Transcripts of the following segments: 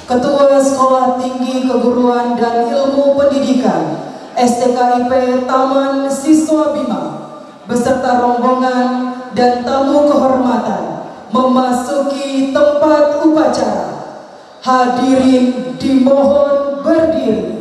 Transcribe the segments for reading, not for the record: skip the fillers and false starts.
Ketua Sekolah Tinggi Keguruan dan Ilmu Pendidikan STKIP Taman Siswa Bima beserta rombongan dan tamu kehormatan memasuki tempat upacara. Hadirin dimohon berdiri.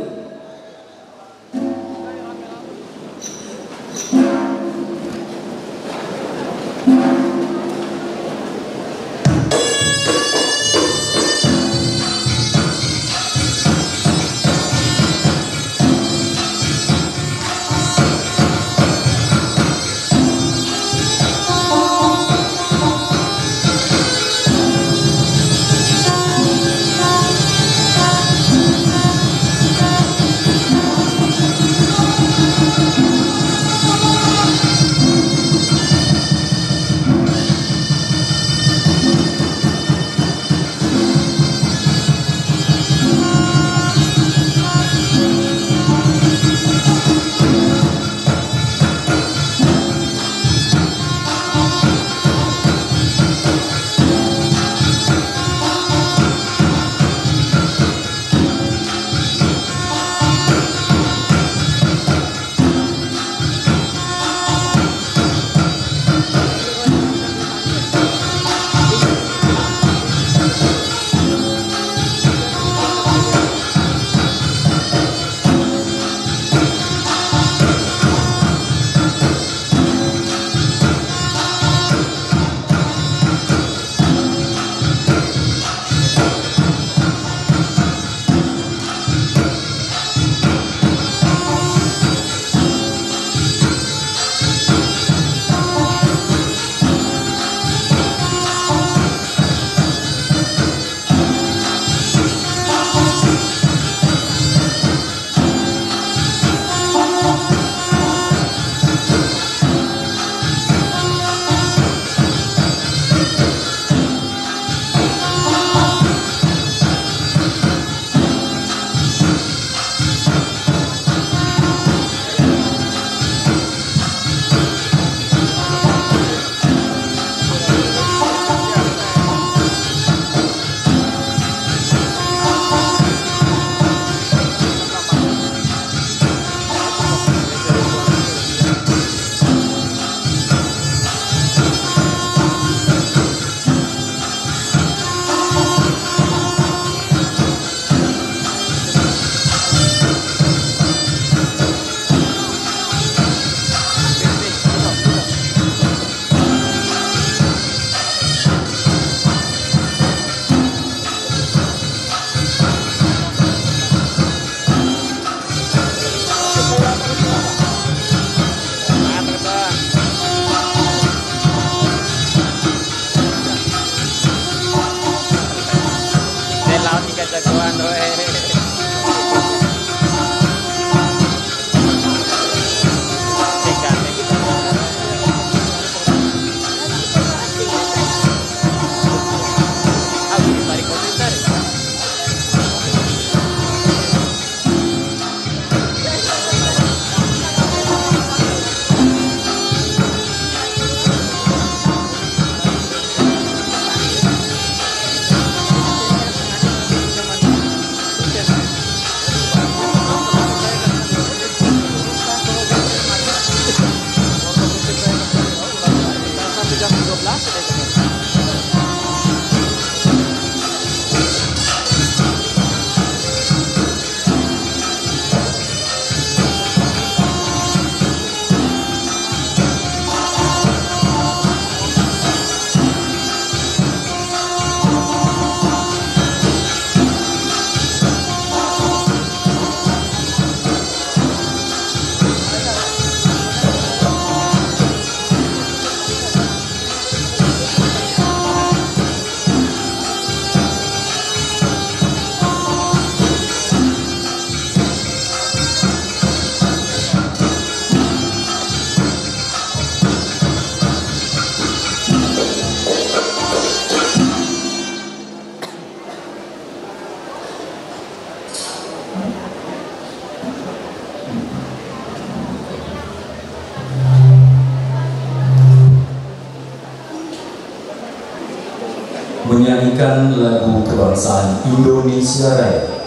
menyanyikan lagu kebangsaan Indonesia Raya.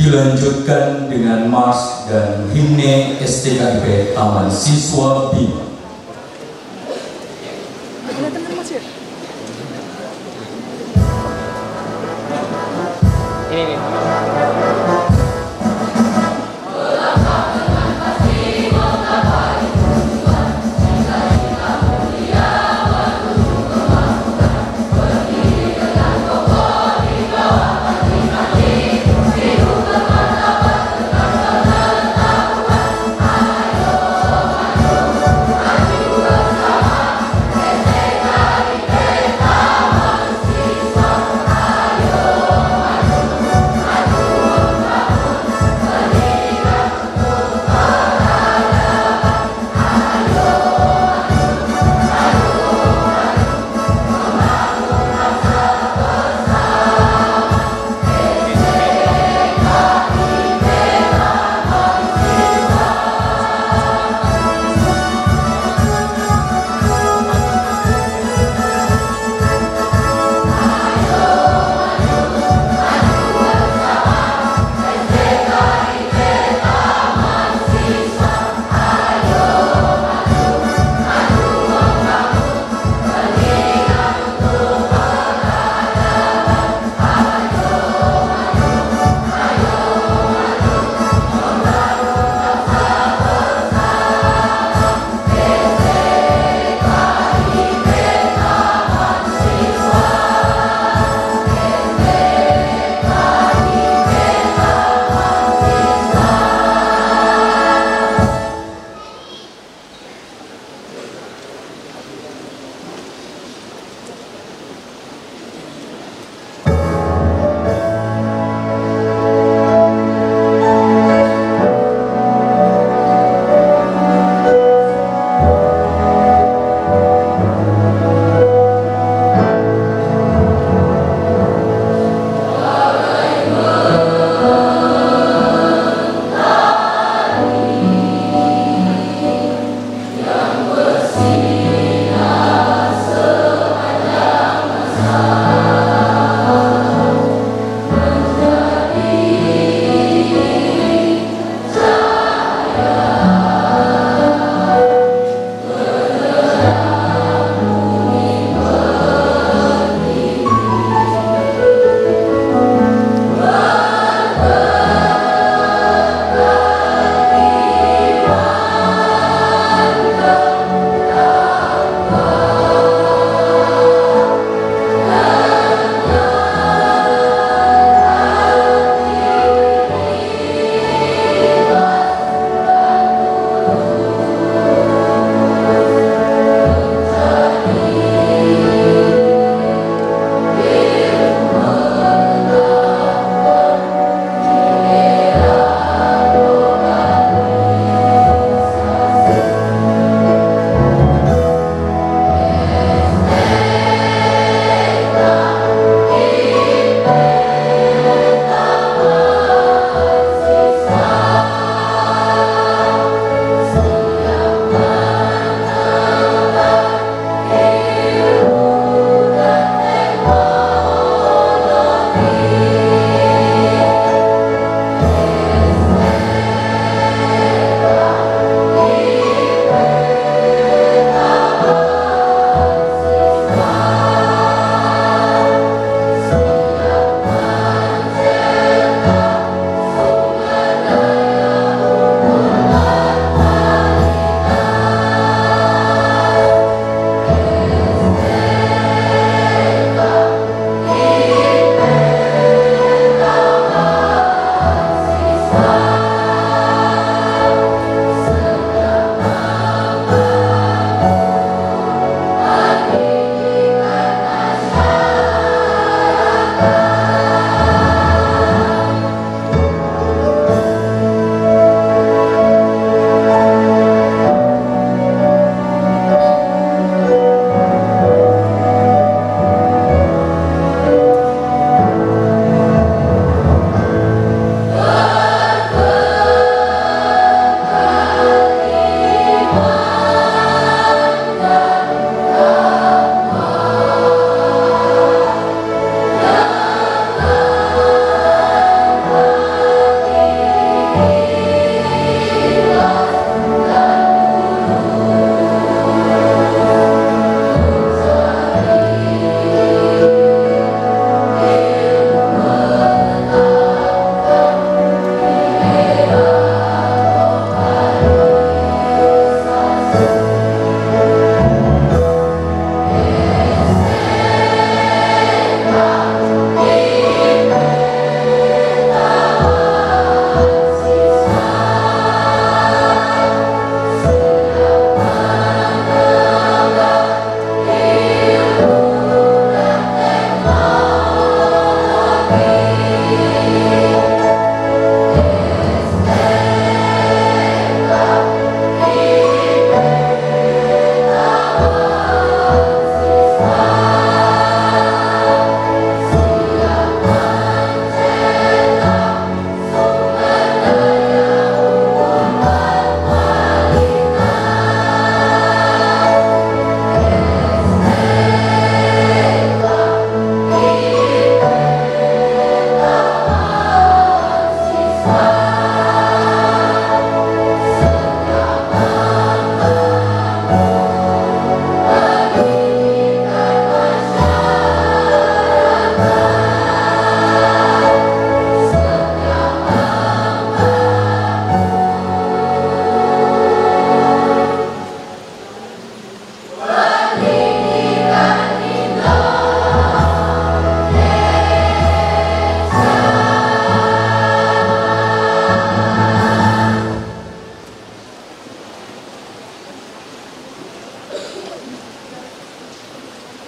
Dilanjutkan dengan Mars dan Himne STKIP Taman Siswa Bima. Ayo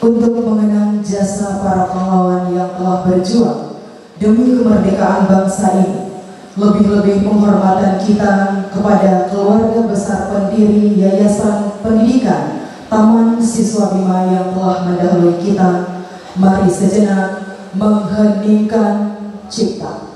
untuk mengenang jasa para pahlawan yang telah berjuang demi kemerdekaan bangsa ini. Lebih-lebih penghormatan kita kepada keluarga besar pendiri Yayasan Pendidikan Taman Siswa Bima yang telah mendahului kita. Mari sejenak mengheningkan cipta.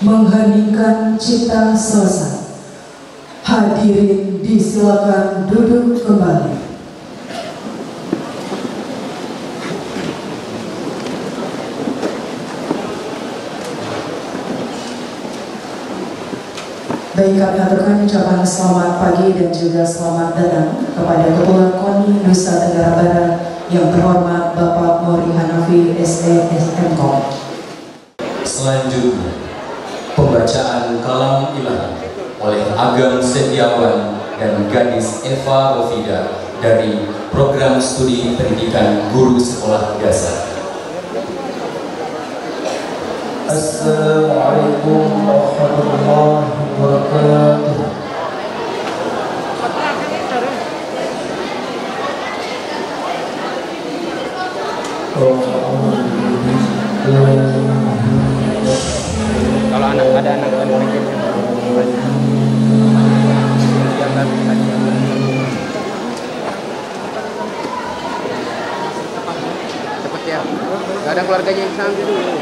Mengheningkan cipta selesai. Hadirin disilakan duduk kembali. Baik, kami aturkan ucapan selamat pagi dan juga selamat datang kepada Ketua KONI Nusa Tenggara Barat yang terhormat Bapak Mori Hanafi SE/SMKOM. Selanjutnya, pembacaan kalam ilahi oleh Agam Setiawan dan Gadis Eva Rofida dari Program Studi Pendidikan Guru Sekolah Dasar. Assalamualaikum warahmatullahi wabarakatuh. Kalau ada anak cepet ya, nggak ada keluarganya yang sambil dulu.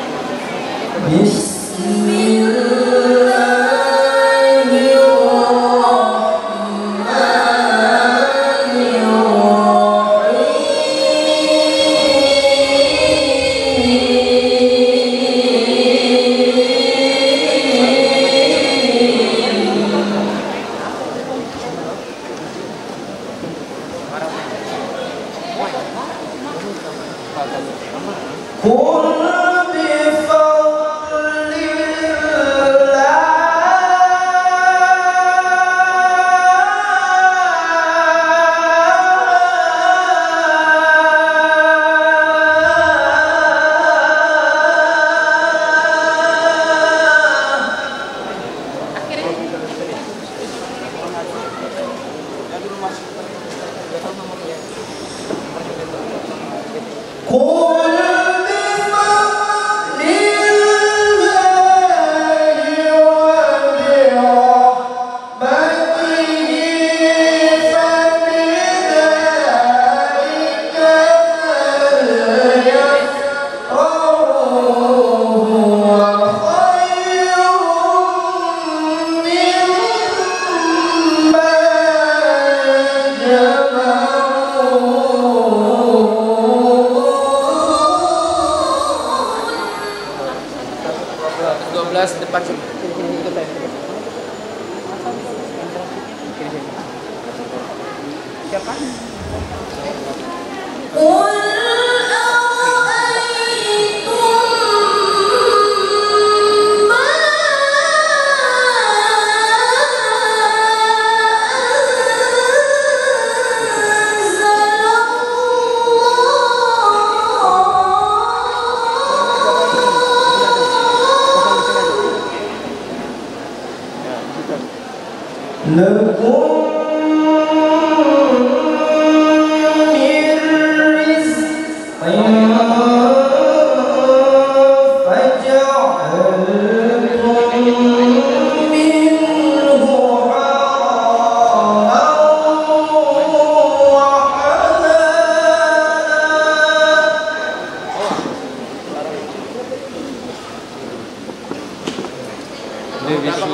Depan sini. Siapa?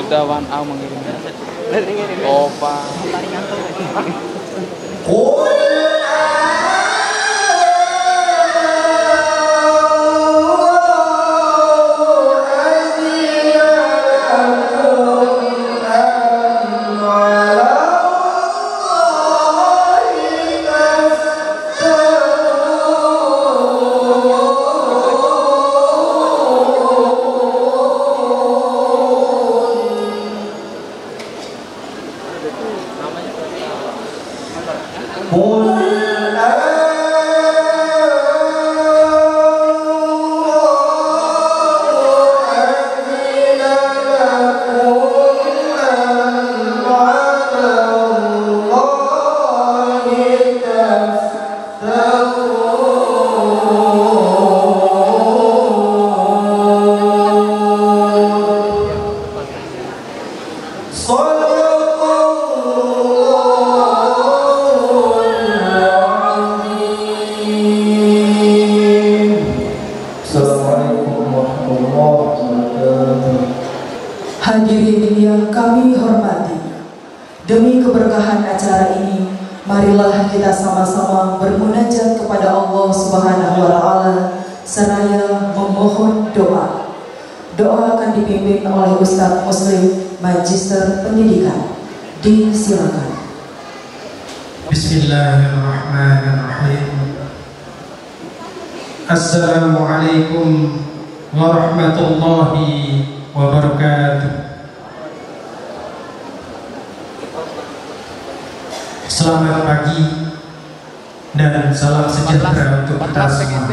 Wisudawan A mengirimnya. Opa. Hadirin yang kami hormati, demi keberkahan acara ini, marilah kita sama-sama bermunajat kepada Allah Subhanahu wa Ta'ala seraya memohon doa. Doa akan dipimpin oleh Ustadz Muslim, Magister Pendidikan. Disilakan. Bismillahirrahmanirrahim. Assalamualaikum warahmatullahi wabarakatuh. Selamat pagi dan salam sejahtera untuk kita semua.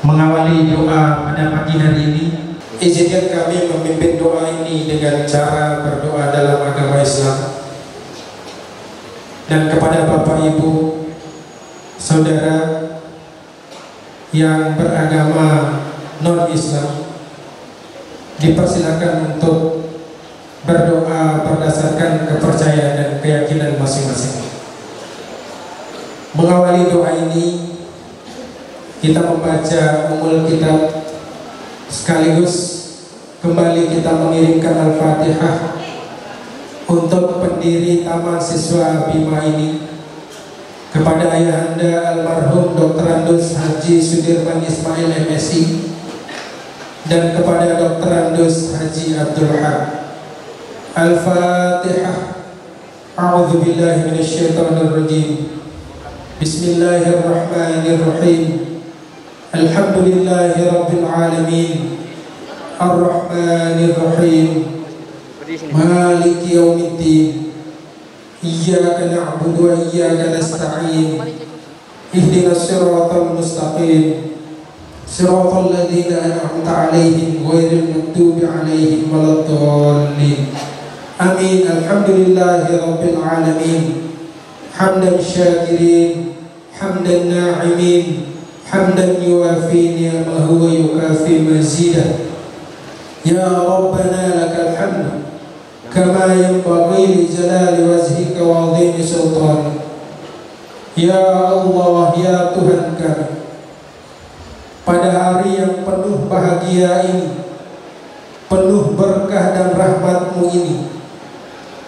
Mengawali doa pada pagi hari ini, izinkan kami memimpin doa ini dengan cara berdoa dalam agama Islam. Dan kepada Bapak Ibu, saudara yang beragama non-Islam, dipersilakan untuk berdoa berdasarkan kepercayaan dan keyakinan masing-masing. Mengawali doa ini, kita membaca Ummul Kitab, sekaligus kembali kita mengirimkan Al-Fatihah untuk pendiri Taman Siswa Bima ini kepada Ayahanda Almarhum Dr. Andus Haji Sudirman Ismail MSI dan kepada Dr. Andus Haji Abdul Haq. Al-Fatihah. A'udzu billahi minasyaitonir rajim. Bismillahirrahmanirrahim. Alhamdulillahi rabbil alamin. Ar-Rahmanir Rahim. Maliki yaumiddin. Iyyaka na'budu wa iyyaka nasta'in. Ihdinas siratal mustaqim. Siratal ladzina an'amta 'alaihim ghairil maghdubi 'alaihim waladdallin. Amin. Alhamdulillahi rabbil alamin. Hamdan syakirin, hamdan na'imin, hamdan yuwafi ni'amahu wa yukafi mazidah. Ya Rabbana lakal hamd kama yanbaghi li jalali wajhika wa 'azimi sultanik. Ya Allah, ya Tuhan kami, pada hari yang penuh bahagia ini, penuh berkah dan rahmat-Mu ini,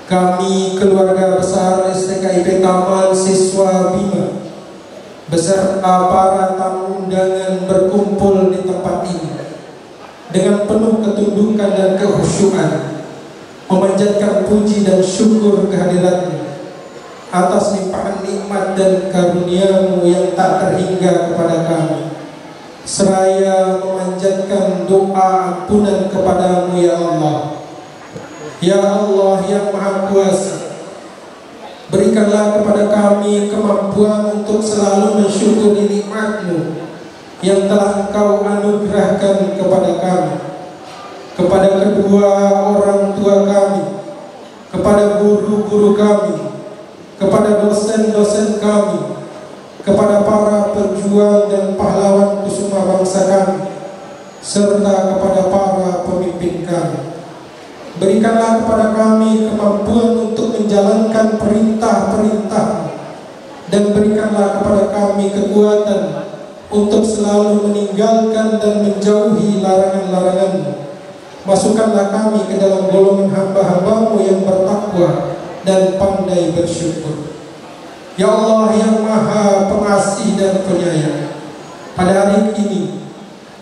kami keluarga besar STKIP Taman Siswa Bima beserta para tamu undangan berkumpul di tempat ini dengan penuh ketundukan dan kekhusyukan, memanjatkan puji dan syukur kehadirat-Mu atas limpahan nikmat dan karunia-Mu yang tak terhingga kepada kami, seraya memanjatkan doa ampunan kepadamu ya Allah. Ya Allah yang Maha Kuasa, berikanlah kepada kami kemampuan untuk selalu mensyukuri nikmat-Mu yang telah Engkau anugerahkan kepada kami, kepada kedua orang tua kami, kepada guru-guru kami, kepada dosen-dosen kami, kepada para pejuang dan pahlawan kusuma bangsa kami, serta kepada para pemimpin kami. Berikanlah kepada kami kemampuan untuk menjalankan perintah-perintah, dan berikanlah kepada kami kekuatan untuk selalu meninggalkan dan menjauhi larangan-larangan-Mu. Masukkanlah kami ke dalam golongan hamba-hamba-Mu yang bertakwa dan pandai bersyukur. Ya Allah yang Maha Pengasih dan Penyayang, pada hari ini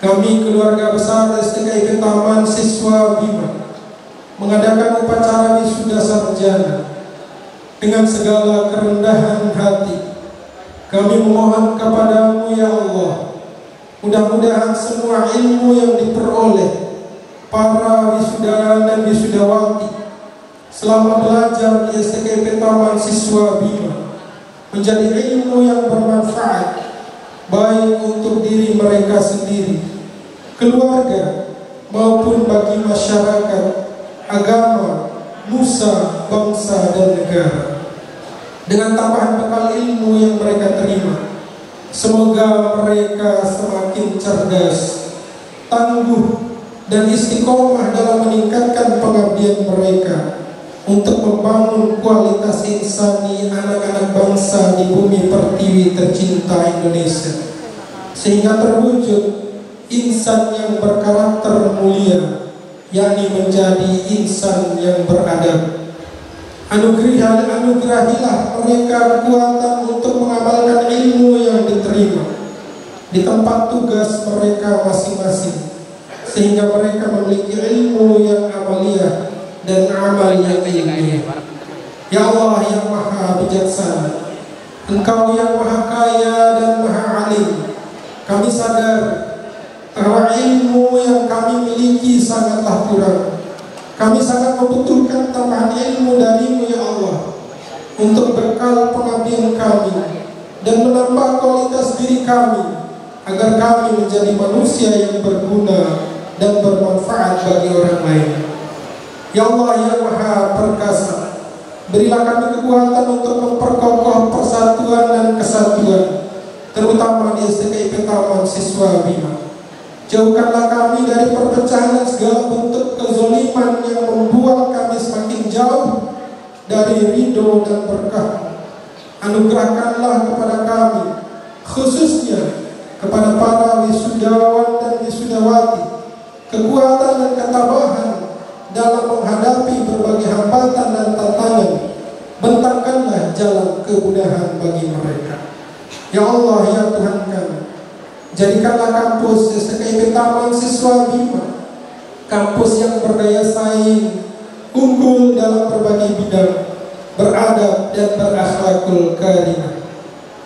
kami keluarga besar STKIP Taman Siswa Bima mengadakan upacara wisuda sarjana dengan segala kerendahan hati. Kami memohon kepadamu ya Allah, mudah-mudahan semua ilmu yang diperoleh para wisudawan dan wisudawati selama belajar di STKIP Taman Siswa Bima menjadi ilmu yang bermanfaat, baik untuk diri mereka sendiri, keluarga, maupun bagi masyarakat, agama, nusa, bangsa, dan negara. Dengan tambahan bekal ilmu yang mereka terima, semoga mereka semakin cerdas, tangguh, dan istiqomah dalam meningkatkan pengabdian mereka untuk membangun kualitas insani anak-anak bangsa di bumi pertiwi tercinta Indonesia, sehingga terwujud insan yang berkarakter mulia, yakni menjadi insan yang beradab. Anugerahilah mereka kekuatan untuk mengamalkan ilmu yang diterima di tempat tugas mereka masing-masing, sehingga mereka memiliki ilmu yang amaliyah dan amal yang ilmiah. Ya Allah yang Maha Bijaksana, Engkau yang Maha Kaya dan Maha Alim, kami sadar bahwa ilmu yang kami miliki sangatlah kurang. Kami sangat membutuhkan tambahan ilmu dari-Mu ya Allah, untuk bekal pengabdian kami dan menambah kualitas diri kami, agar kami menjadi manusia yang berguna dan bermanfaat bagi orang lain. Ya Allah yang Maha Perkasa, berilah kami kekuatan untuk memperkokoh persatuan dan kesatuan, terutama di STKIP Taman Siswa Bima. Jauhkanlah kami dari perpecahan dan segala bentuk kezaliman yang membuat kami semakin jauh dari ridho dan berkah. Anugerahkanlah kepada kami, khususnya kepada para wisudawan dan wisudawati, kekuatan dan ketabahan dalam menghadapi berbagai hambatan dan tantangan. Bentangkanlah jalan kemudahan bagi mereka. Ya Allah ya Tuhan kami, jadikanlah kampus STKIP Taman Siswa Bima kampus yang berdaya saing, unggul dalam berbagai bidang, beradab dan berakhlakul karimah.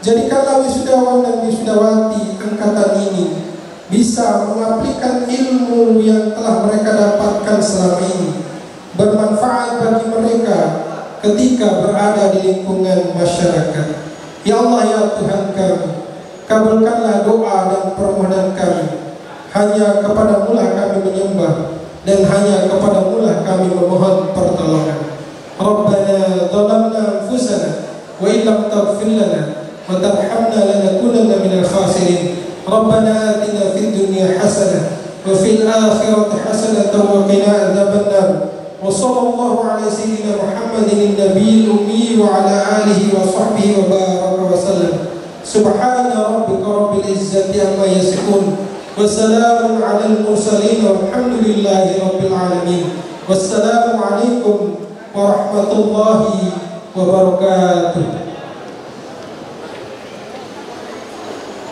Jadikanlah wisudawan dan wisudawati angkatan ini bisa mengaplikan ilmu yang telah mereka dapatkan selama ini, bermanfaat bagi mereka ketika berada di lingkungan masyarakat. Ya Allah ya Tuhan kami, kabulkanlah doa dan permohonan kami. Hanya kepadamu lah kami menyembah, dan hanya kepadamu lah kami memohon pertolongan. Rabbana zalamna anfusana wa illam taghfir lana wa tarhamna lanakunanna minal khasirin. Rabbana atina fid dunya hasanah wa fil akhirati hasanah wa qina adzabannar. Wa sallallahu ala sayyidina Muhammadin nabiyil ummi wa ala alihi wa sahbihi wa baraka wa sallam. Subhana rabbika rabbil izzati amma yasifun, wassalamun alal mursalin, walhamdulillahi rabbil alamin. Wassalamualaikum warahmatullahi wabarakatuh.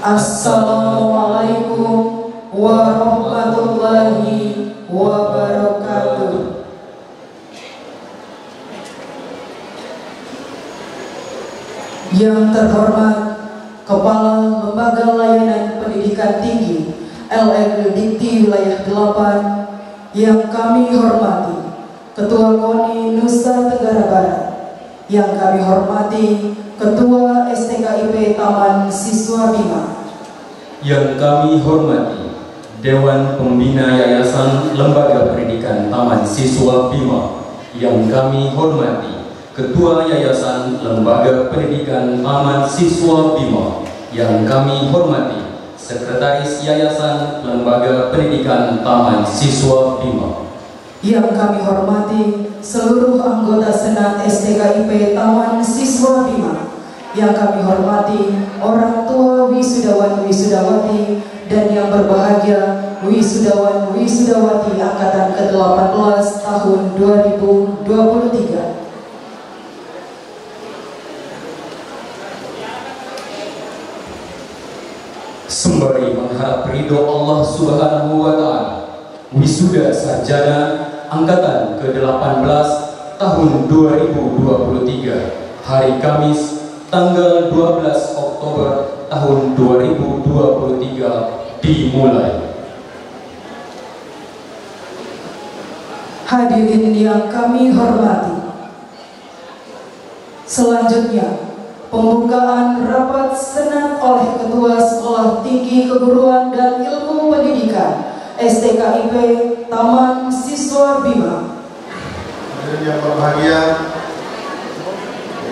Assalamualaikum warahmatullahi wabarakatuh. Yang terhormat Kepala Lembaga Layanan Pendidikan Tinggi LM Dikti Wilayah 8, yang kami hormati Ketua KONI Nusa Tenggara Barat, yang kami hormati Ketua STKIP Taman Siswa Bima, yang kami hormati Dewan Pembina Yayasan Lembaga Pendidikan Taman Siswa Bima yang kami hormati, Ketua Yayasan Lembaga Pendidikan Taman Siswa Bima yang kami hormati, Sekretaris Yayasan Lembaga Pendidikan Taman Siswa Bima yang kami hormati, seluruh anggota Senat STKIP Taman Siswa Bima yang kami hormati, orang tua wisudawan wisudawati dan yang berbahagia wisudawan wisudawati angkatan ke-18 tahun 2023. Sembari mengharap ridho Allah Subhanahu wa Ta'ala, wisuda sarjana angkatan ke-18 tahun 2023 hari Kamis tanggal 12 Oktober tahun 2023 dimulai. Hadirin yang kami hormati, selanjutnya pembukaan rapat Senat oleh Ketua Sekolah Tinggi Keguruan dan Ilmu Pendidikan STKIP Taman Siswa Bima. Hadirin yang berbahagia,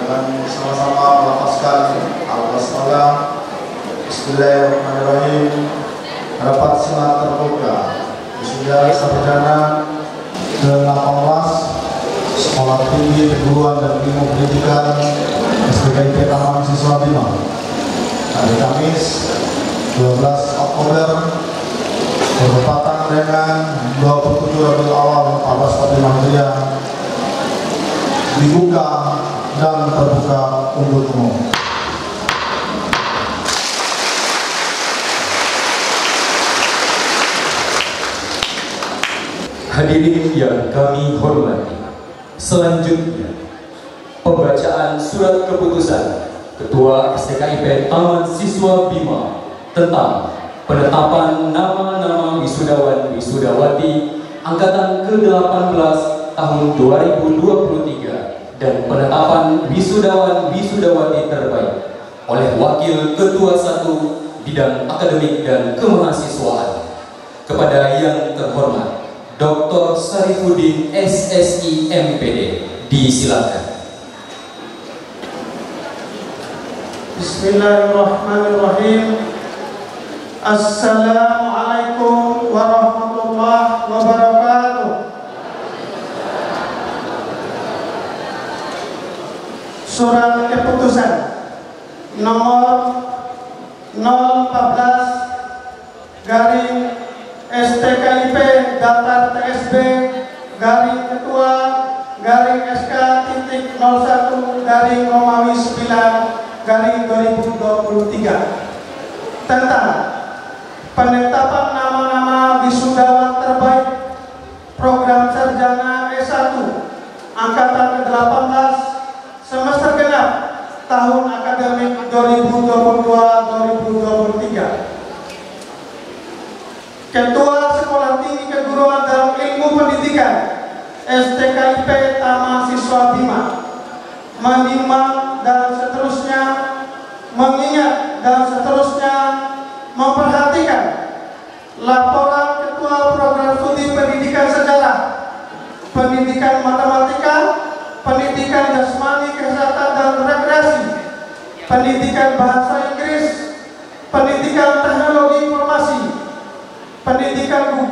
dengan sama-sama melafazkan Al-Basmalah. Bismillahirrahmanirrahim. Rapat Senat terbuka wisuda sarjana ke-18 Sekolah Tinggi Keguruan dan Ilmu Pendidikan STKIP Taman Siswa Bima hari Kamis 12 Oktober bertepatan dengan 27 Rabiul Awal 1445 Hijriah dibuka dan terbuka untuk umum. Hadirin yang kami hormati, selanjutnya pembacaan surat keputusan Ketua STKIP Taman Siswa Bima tentang penetapan nama-nama wisudawan wisudawati angkatan ke-18 tahun 2023 dan penetapan wisudawan wisudawati terbaik oleh Wakil Ketua 1 Bidang Akademik dan Kemahasiswaan. Kepada yang terhormat Dr. Sarifuddin SSI MPD, disilakan. Bismillahirrahmanirrahim. Assalamualaikum warahmatullahi wabarakatuh. Surat keputusan nomor 014 garing STKIP daftar TSB garing Ketua garing SK titik 01 garing Romawi 9 garing 2023 tentang penetapan nama-nama wisudawan terbaik program sarjana S1 angkatan ke-18 semester genap tahun akademik 2022-2023. Ketua Sekolah Tinggi Keguruan dan Ilmu Pendidikan STKIP Taman Siswa Bima menimbang dan seterusnya, mengingat dan seterusnya, memperhatikan laporan Ketua Program Studi Pendidikan Sejarah, Pendidikan Matematika, Pendidikan Jasmani Kesehatan dan Rekreasi, Pendidikan Bahasa Inggris, Pendidikan Teknologi Informasi, Pendidikan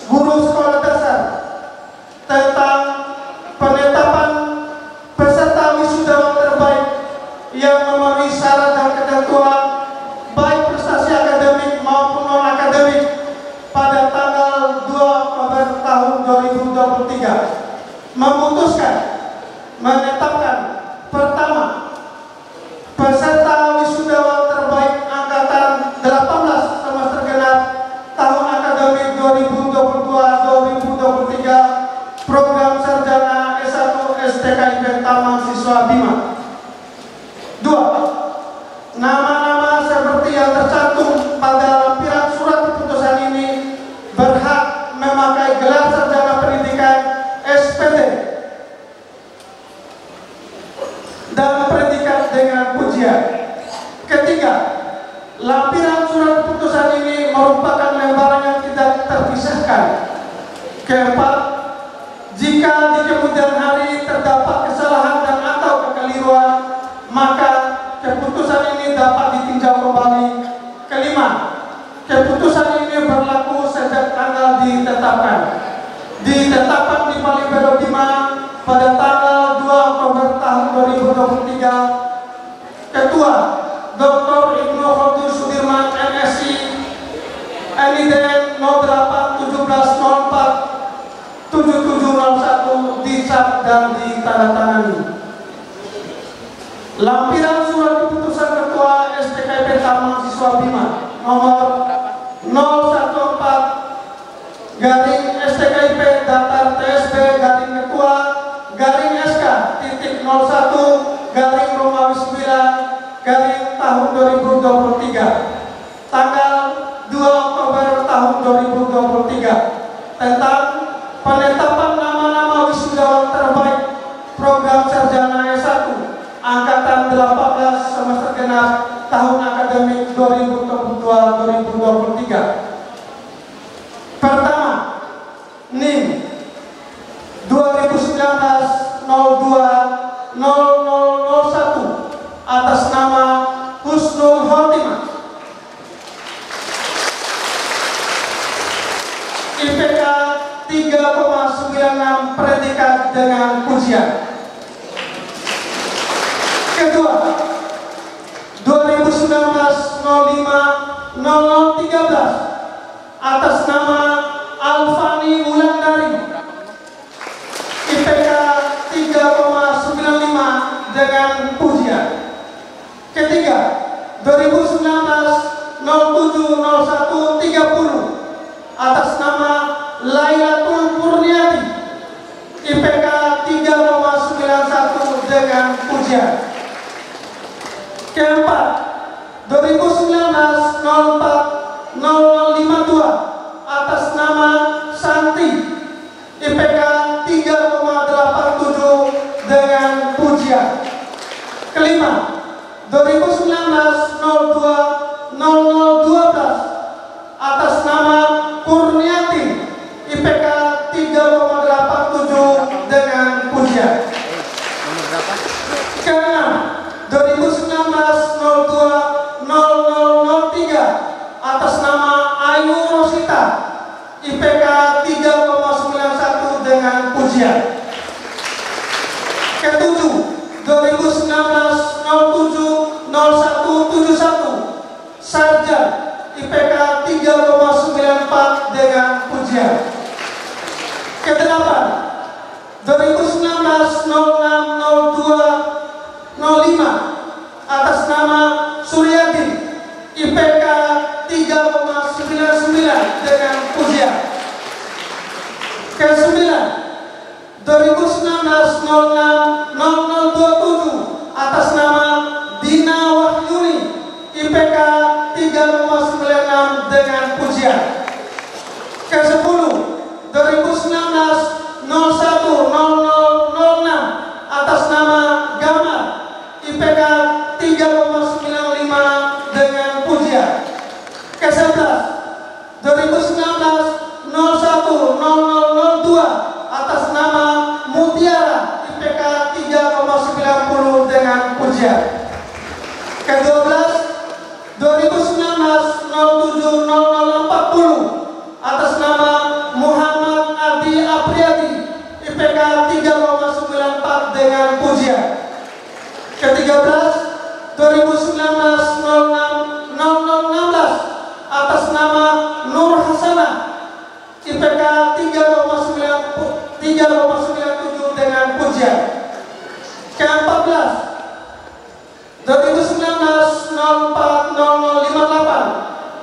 Guru Sekolah Dasar tentang penetapan peserta wisudawan terbaik yang memenuhi syarat dan ketentuan baik prestasi akademik maupun non-akademik pada tanggal 2 Oktober tahun 2023 memutuskan menetapkan pertama peserta wisudawan terbaik angkatan 18 semester genap tahun akademik 2022-2023 program sarjana S1 STKIP Taman Siswa Bima. 2. Nama-nama seperti yang tercantum pada lampiran surat keputusan ini berhak memakai gelar sarjana pendidikan SPD dan predikat dengan pujian. Ketiga, lampiran surat keputusan ini merupakan lembaran yang tidak terpisahkan. Keempat, jika di kemudian hari terdapat kesalahan dan atau kekeliruan, maka keputusan ini dapat ditinjau kembali. Kelima, keputusan ini berlaku sejak tanggal ditetapkan. Ditetapkan di Malioboro Bima pada tanggal 2 Oktober tahun 2023. Ketua Dr. Ibnu Khaldun Sudirman MSI NIDN 08-1704 7701 dicap dan ditandatangani. Lampiran surat keputusan Ketua STKIP Taman Siswa Bima nomor 014 garing STKIP Datar TSB garing Ketua garing SK titik 01 garing Romawi 9 garing tahun 2023 tanggal 2 Oktober tahun 2023 tentang penetapan nama-nama wisudawan terbaik program sarjana S1 angkatan 18 semester genap tahun akademik 2022-2023. Pertama, NIM 2019-02-0001 atas nama Husnul Khotimah. IPK 3,96 predikat dengan pujian. Kedua, 2019-05-0013 atas nama Alfani Wulandari. IPK 3,95 dengan pujian. Ketiga, 2019-07-01-30 atas nama Lailatul Purniati. IPK 3,91 dengan pujian. Keempat, 2019-04-0052 atas nama Santi. IPK 3,87 dengan pujian. Kelima, 2019-02-0012 atas nama Kurniati. IPK 3,87 dengan pujian. Keenam, 2019-02-0003 atas nama Ayu Rosita. IPK 3,91 dengan pujian. Ketujuh, 2019-07-0171 Sarjan. IPK 3,94 dengan pujian. Kedelapan, 2019-06-02-05 atas nama Suryadi. IPK 3,99 dengan pujian. Kesembilan, 2019-06-0027 atas nama Dina Wahyuni. IPK 3,96 dengan pujian. Ke-10, 2019-01-0006 atas nama Gamar. IPK 3,95 dengan pujian. Ke-11, 2019-01-0002 atas nama Mutiara. IPK 3,90 dengan pujian. Ke-12, 2019-07-0040 atas nama Muhammad Adi Apriyadi. IPK 3,94 dengan pujian. Ke-13, 2019-06-0016 atas nama Nur Hasanah. IPK 3,97 dengan pujian. Ke-14, 2019-04-0058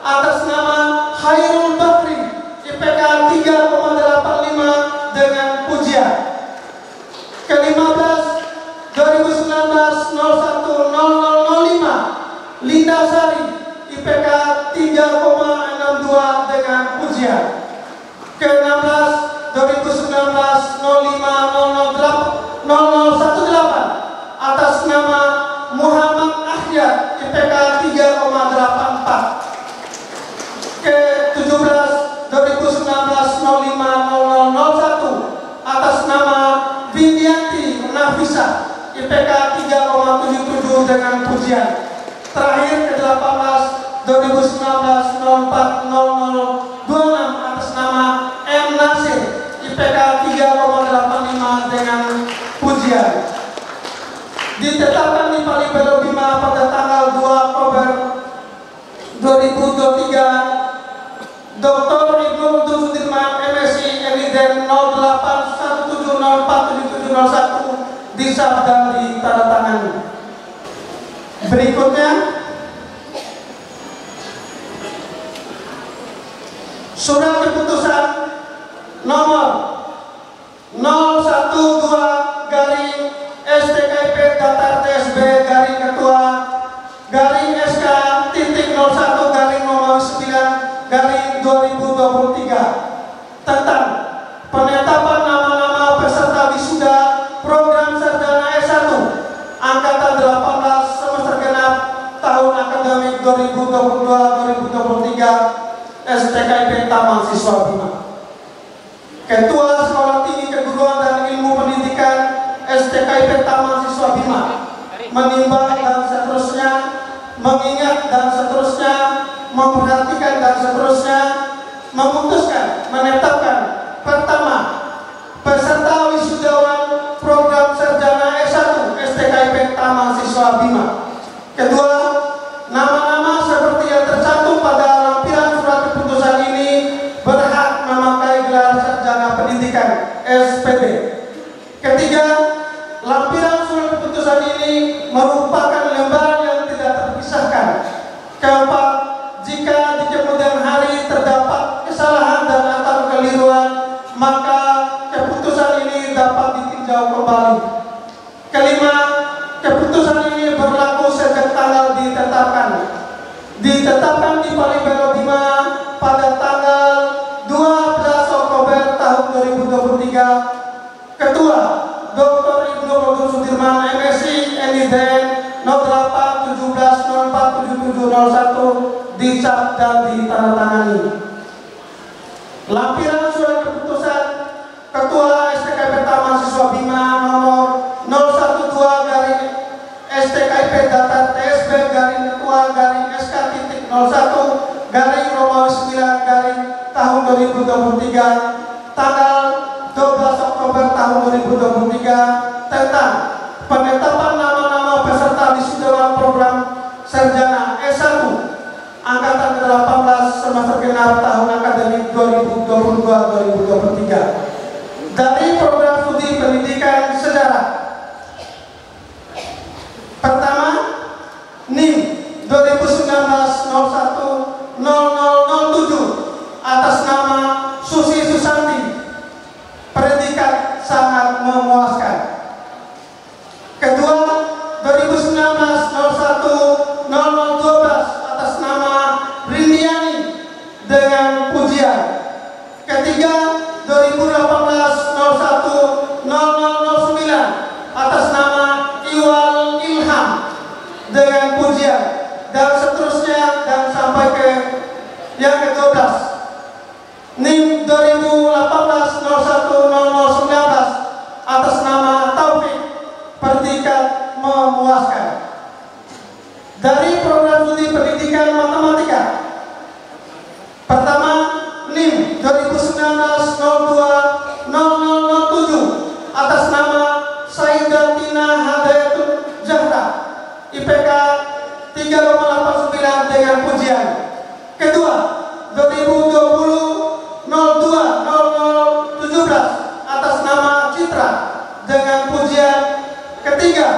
atas nama Khairul Bakri. IPK 3,85 dengan pujian. Ke-15, 2019-01-0005 Linda Sari. IPK 3,62 dengan pujian. Ke-16, 2019-05-0018 atas nama Muhammad Ahyar. IPK 3,84. Ke-17, 2019-06-0007 Nafisah IPK 3,77 dengan pujian. Terakhir ke-18 2019 040026 atas nama M. Nasir IPK 3,85 dengan pujian. Ditetapkan di Pali Belo Bima pada tanggal 2 Oktober 2023 Dr. Ibnu Sudirman MSc NIDN 0817047701 disab dan ditandatangani. Berikutnya surat keputusan nomor 012/STKIP Datar TSB garing Ketua garing SK titik 01 garing nomor 9 garing 2023 tentang penetapan nama-nama peserta wisuda program sarjana S1 angkatan 18 semester genap tahun akademik 2022-2023 STKIP Taman Siswa Bima. Ketua Sekolah Tinggi Keguruan dan Ilmu Pendidikan STKIP Taman Siswa Bima menimbang dan seterusnya, mengingat dan seterusnya, memperhatikan dan seterusnya, memutuskan, menetapkan pertama, peserta wisudawan program sarjana S1 STKIP Taman Siswa Bima. Kedua, nama-nama seperti yang tercantum pada lampiran surat keputusan ini berhak memakai gelar sarjana pendidikan SPD. Ketiga, lampiran surat keputusan ini merupakan lembaran yang tidak terpisahkan. Keempat, jika di kemudian hari terdapat kesalahan dan atau kekeliruan, maka keputusan ini dapat ditinjau kembali. Kelima, keputusan ini berlaku sejak tanggal ditetapkan di Pali Belo Bima pada tanggal 12 Oktober tahun 2023. Ketua Dr. Ibnu Sudirman MSc NIDN 0817047701 dicap dan ditandatangani. Lampiran surat keputusan Ketua STKIP Taman Siswa Bima nomor 012/STKIP Datar TSB garing Ketua garing SK titik 01 garing nomor 9 garing tahun 2023 tanggal 12 Oktober tahun 2023 tentang penetapan nama-nama peserta wisudawan program sarjana S1 angkatan ke-18 semester genap tahun akademik 2022-2023 dari program studi pendidikan sejarah. Pertama, NIM 2019-01-0007 atas nama Susi Susanti, predikat sangat memuaskan. Kedua, 2019-01-0012 atas nama Rindiani dengan pujian. Ketiga, 2018-01-0009 atas nama Iwal Ilham dengan pujian, dan seterusnya dan sampai ke yang ke-12. NIM 2018-01-0019 atas nama Taufik, predikat memuaskan. Dari program studi pendidikan matematika, pertama, NIM 2019-02-0007 atas nama Sayyidatina Hadayatul Zahra, IPK 3,89 dengan pujian. Kedua, 2020-02-0017 atas nama Citra dengan pujian. Ketiga,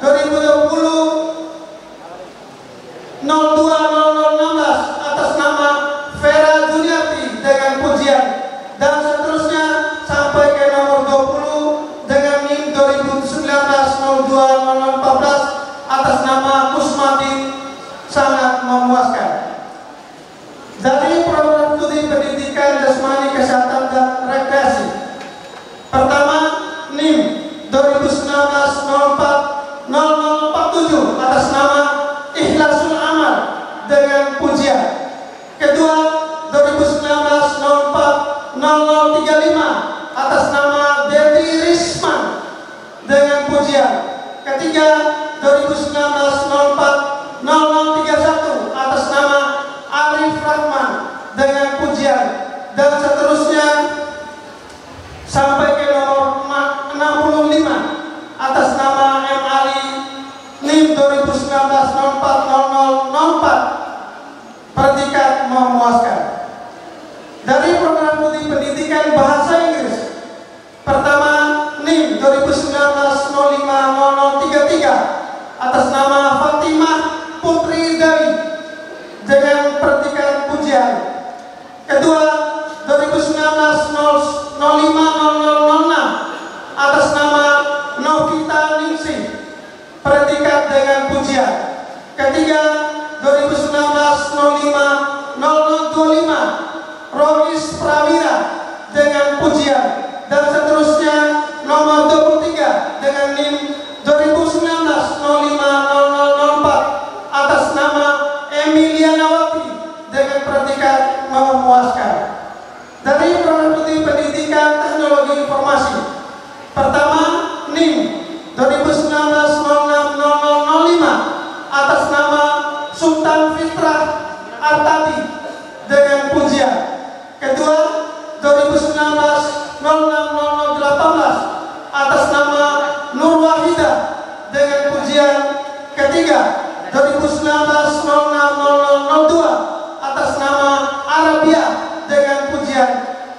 2020-02-0016 atas nama Vera Juniati dengan pujian, dan seterusnya sampai ke nomor 20 dengan NIM 2019-02-0014 atas nama Kusmati, sangat memuaskan. Dari program studi pendidikan jasmani kesehatan dan rekreasi, pertama, NIM 2019-04-0047 Ketiga, 2019-04-0031 atas nama Arif Rahman dengan pujian, dan seterusnya sampai ke nomor 65 atas nama M. Ali NIM 2019-04-0004 predikat memuaskan. Dari program studi pendidikan bahasa Inggris, pertama NIM 2019-05-0033 atas nama Fatimah Putri Dewi dengan predikat pujian. Kedua, 2019-05-0006 atas nama Novita Ningsih, predikat dengan pujian. Ketiga, 2019-05-0025 Rois Prawira dengan pujian, dan seterusnya nomor 23 dengan NIM 2019-05-0004 atas nama Emilianawati dengan predikat memuaskan. Dari program studi pendidikan teknologi informasi, pertama NIM 2019-06-0005 atas nama Sultan Fitrah Artadi dengan pujian. Kedua, 2019-06-0018 atas nama Nur Wahidah dengan pujian. Ketiga, 2019-06-0002 atas nama Arabia dengan pujian,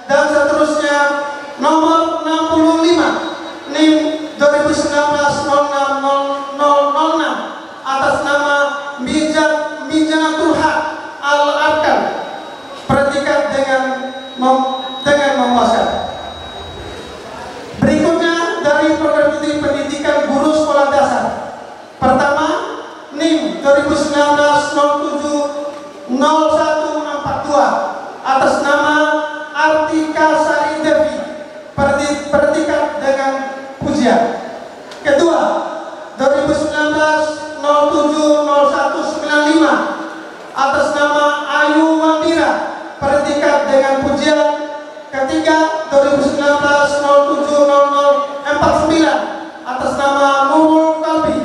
dan seterusnya nomor 65 NIM 2019-06-0006 atas nama Mijanatul Haq Al-Arkan, predikat dengan memuaskan. Berikutnya dari program studi pendidikan guru sekolah dasar, pertama NIM 2019-07-0142 atas nama Artika Sari Devi, predikat dengan pujian. Kedua, 2019-07-0195 atas nama Ayu Wandira, predikat dengan pujian. Ketiga, 2019-07-0049 atas nama Nurul Kalbi,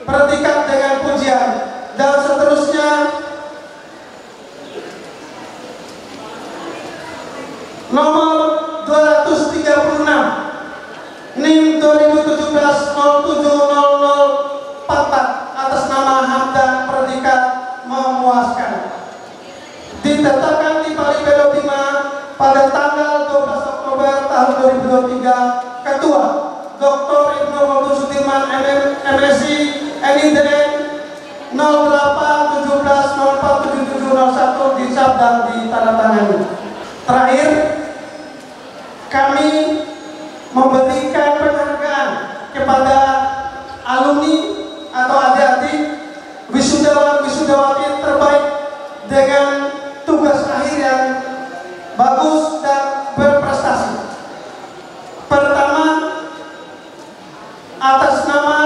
predikat dengan pujian, dan seterusnya nomor 236 NIM 2017-07-0044 atas nama Hamdan, predikat memuaskan. Ditetapkan di Paripurna 5 pada tanggal 12 Oktober tahun 2023, Ketua Dr. Ibnu Abdul Sudirman MSc NIDN 0817047701 disab dan ditandatangani. Terakhir, kami memberikan penghargaan kepada alumni atau adik-adik wisudawan-wisudawati terbaik dengan tugas akhir yang bagus dan berprestasi. Pertama, atas nama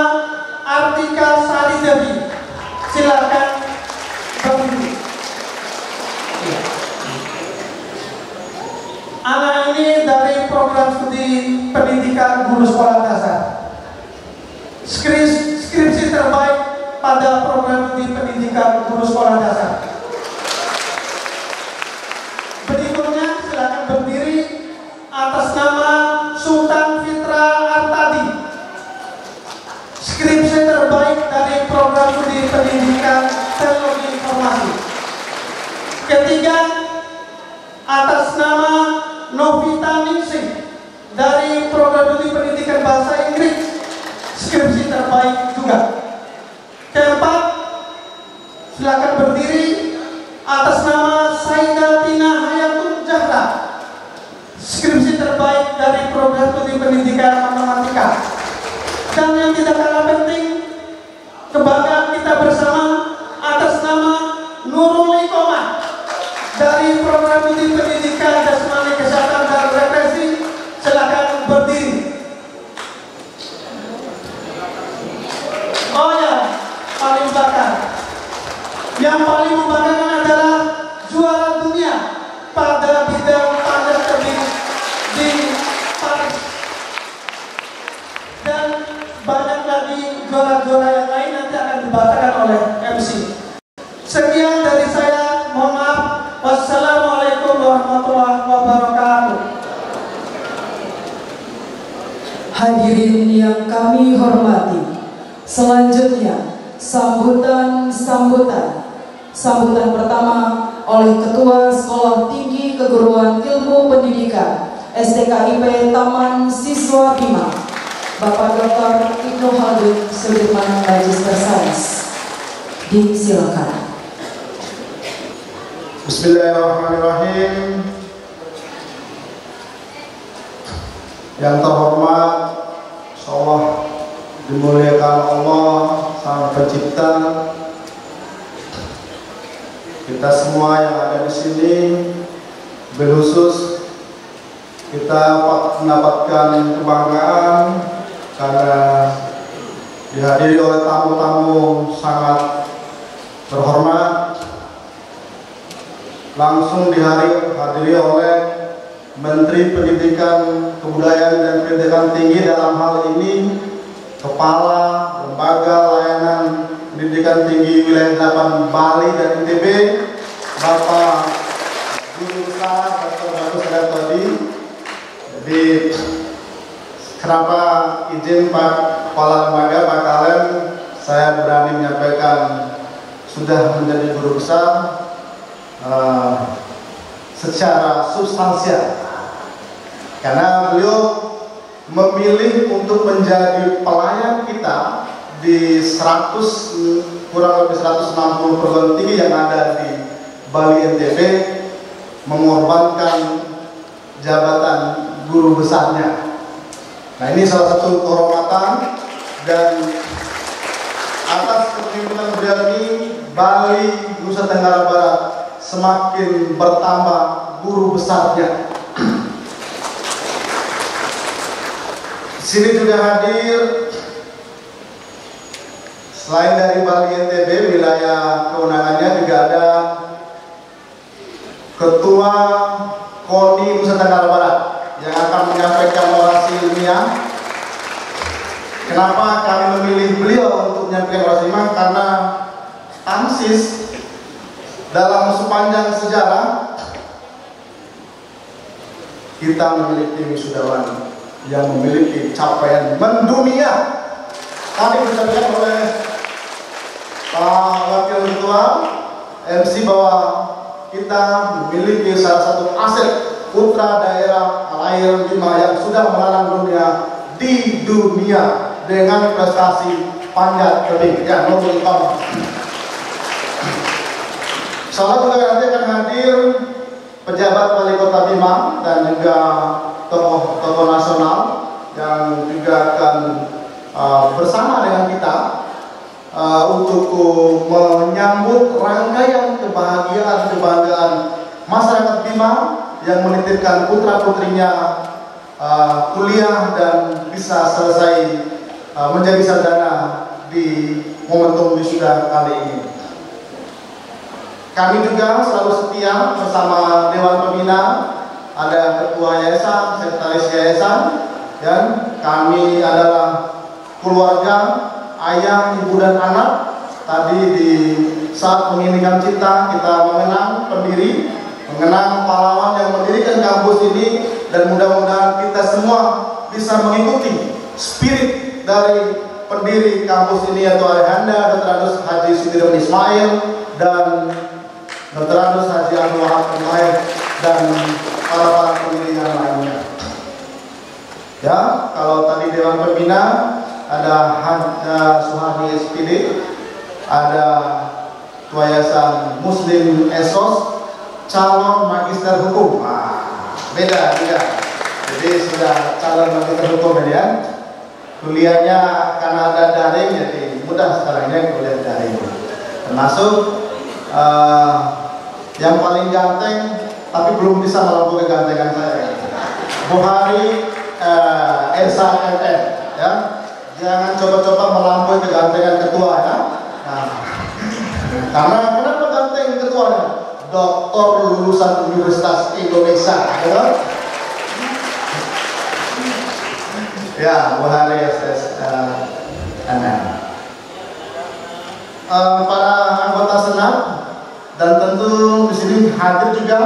Artika Sari Devi, silakan berdiri. Anak ini dari program studi pendidikan guru sekolah dasar, skripsi terbaik pada program studi pendidikan guru sekolah dasar. Berikutnya silakan berdiri atas nama Sultan Fitra Artadi, skripsi terbaik dari program studi pendidikan teknologi informasi. Ketiga, atas nama Novita Ningsih dari program studi pendidikan bahasa Inggris, skripsi terbaik juga. Keempat, silakan berdiri atas nama Saidatina Hayatul Jahra, skripsi terbaik dari program studi pendidikan matematika. Dan yang tidak kalah penting, kebanggaan kita bersama atas nama Nurul Iqomah dari program studi pendidikan jasmani kesehatan dan represi. Silakan berdiri. Oh ya, paling bakar. Yang paling membanggakan adalah juara dunia pada bidang panjat tebing di Paris. Dan banyak lagi juara yang lain nanti akan dibacakan oleh MC. Sekian dari saya, mohon maaf. Wassalamualaikum warahmatullahi wabarakatuh. Hadirin yang kami hormati, selanjutnya sambutan pertama oleh Ketua Sekolah Tinggi Keguruan Ilmu Pendidikan STKIP Taman Siswa Bima, Bapak Dr. Ibnu Haldun Sudirman Magister Sains. Disilakan. Bismillahirrahmanirrahim. Yang terhormat, insyaallah dimuliakan Allah Sang Pencipta. Kita semua yang ada di sini, berkhusus kita mendapatkan kebanggaan karena dihadiri oleh tamu-tamu sangat terhormat, langsung dihadiri oleh Menteri Pendidikan, Kebudayaan dan Pendidikan Tinggi, dalam hal ini Kepala Lembaga Layanan Pendidikan Tinggi Wilayah 8 Bali dan NTB, Bapak Guru Besar Dr. Bagus Tadi. Jadi kenapa izin Pak Kepala Lembaga, Pak Kalen, saya berani menyampaikan sudah menjadi guru besar secara substansial, karena beliau memilih untuk menjadi pelayan kita di kurang lebih 160 perguruan tinggi yang ada di Bali NTB, mengorbankan jabatan guru besarnya. Nah, ini salah satu kehormatan, dan atas kepemimpinan beliau ini Bali, Nusa Tenggara Barat semakin bertambah guru besarnya. Di sini juga hadir, selain dari Bali NTB, wilayah kewenangannya juga ada Ketua KONI Nusa Tenggara Barat yang akan menyampaikan orasi ilmiah. Kenapa kami memilih beliau untuk menyampaikan orasi ilmiah? Karena ANSIS dalam sepanjang sejarah kita memiliki wisudawan yang memiliki capaian mendunia. Tadi disampaikan oleh Pak Wakil Ketua MC bahwa kita memiliki salah satu aset putra daerah lahir Bima yang sudah melarang dunia di dunia dengan prestasi panjat tebing. Ya, nomor utama. Salah juga nanti akan hadir pejabat wali kota Bima dan juga tokoh nasional yang juga akan bersama dengan kita untuk menyambut rangkaian kebanggaan masyarakat Bima yang menitipkan putra putrinya kuliah dan bisa selesai menjadi sarjana di momentum wisuda kali ini. Kami juga selalu setia bersama Dewan Pembina, ada Ketua Yayasan, Sekretaris Yayasan, dan kami adalah keluarga, ayah, ibu, dan anak. Tadi di saat menginginkan cipta, kita mengenang pendiri, mengenang pahlawan yang mendirikan kampus ini, dan mudah-mudahan kita semua bisa mengikuti spirit dari pendiri kampus ini, yaitu Ayahanda Dr. Haji Sudirman Ismail dan Dr. Haji Abdul Wahab dan para pendiri yang lainnya. Ya, kalau tadi Dewan Pembina ada Suhadi SPD, ada Yayasan Muslim Esos, calon magister hukum. Beda. Jadi sudah calon magister hukum ya. Kuliahnya karena ada daring, jadi mudah sekarangnya kuliah daring. Termasuk yang paling ganteng, tapi belum bisa melampaui kegantengan saya. Buhari Ersa MN, ya. Jangan coba-coba melampaui kegantengan ketua, ya. Nah, karena kenapa ganteng ketuanya? Doktor lulusan Universitas Indonesia, ya. Ya, Buhari MN. para anggota senat, dan tentu di sini hadir juga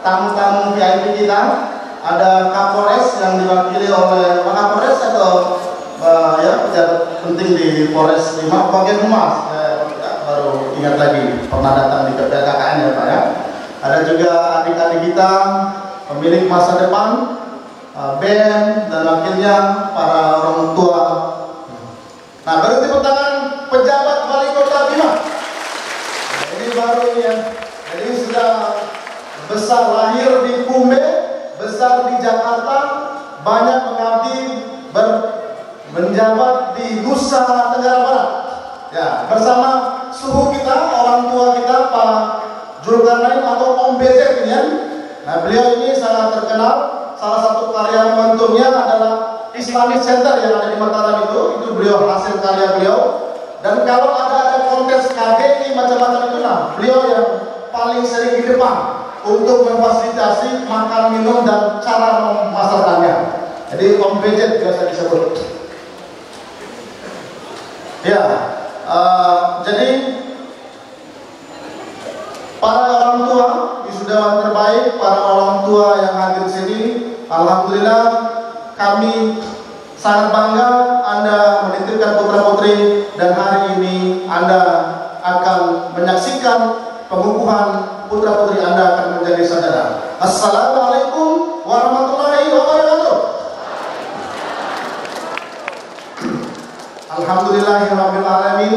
tamu-tamu VIP kita. Ada Kapolres yang diwakili oleh Pak Kapolres atau ya pejabat penting di Polres 5 bagian humas. Baru ingat lagi pernah datang di KKN ya Pak ya. Ada juga adik-adik kita pemilik masa depan, BEM, dan akhirnya para orang tua. Nah, baru tepuk tangan pejabat Wali Kota Bima. Nah, ini baru ini ya. Jadi sudah besar lahir di Kumbe, besar di Jakarta, banyak mengabdi menjabat di Nusa Tenggara Barat. Ya, bersama suhu kita, orang tua kita Pak Zulkarnain atau Om BZ ini ya. Nah, beliau ini sangat terkenal. Salah satu karya momentumnya adalah Islamic Center yang ada di Mataram itu beliau hasil karya beliau. Dan kalau ada kontes KGI macam-macam itu, nah beliau yang paling sering di depan untuk memfasilitasi makan minum dan cara memasarkannya. Jadi Om BZ biasa disebut. Ya, jadi para orang tua, wisudawan terbaik, para orang tua yang hadir di sini, alhamdulillah kami sangat bangga Anda menitipkan putra-putri, dan hari ini Anda akan menyaksikan pengukuhan putra-putri Anda akan menjadi saudara. Assalamualaikum warahmatullahi wabarakatuh. Alhamdulillahirabbil alamin.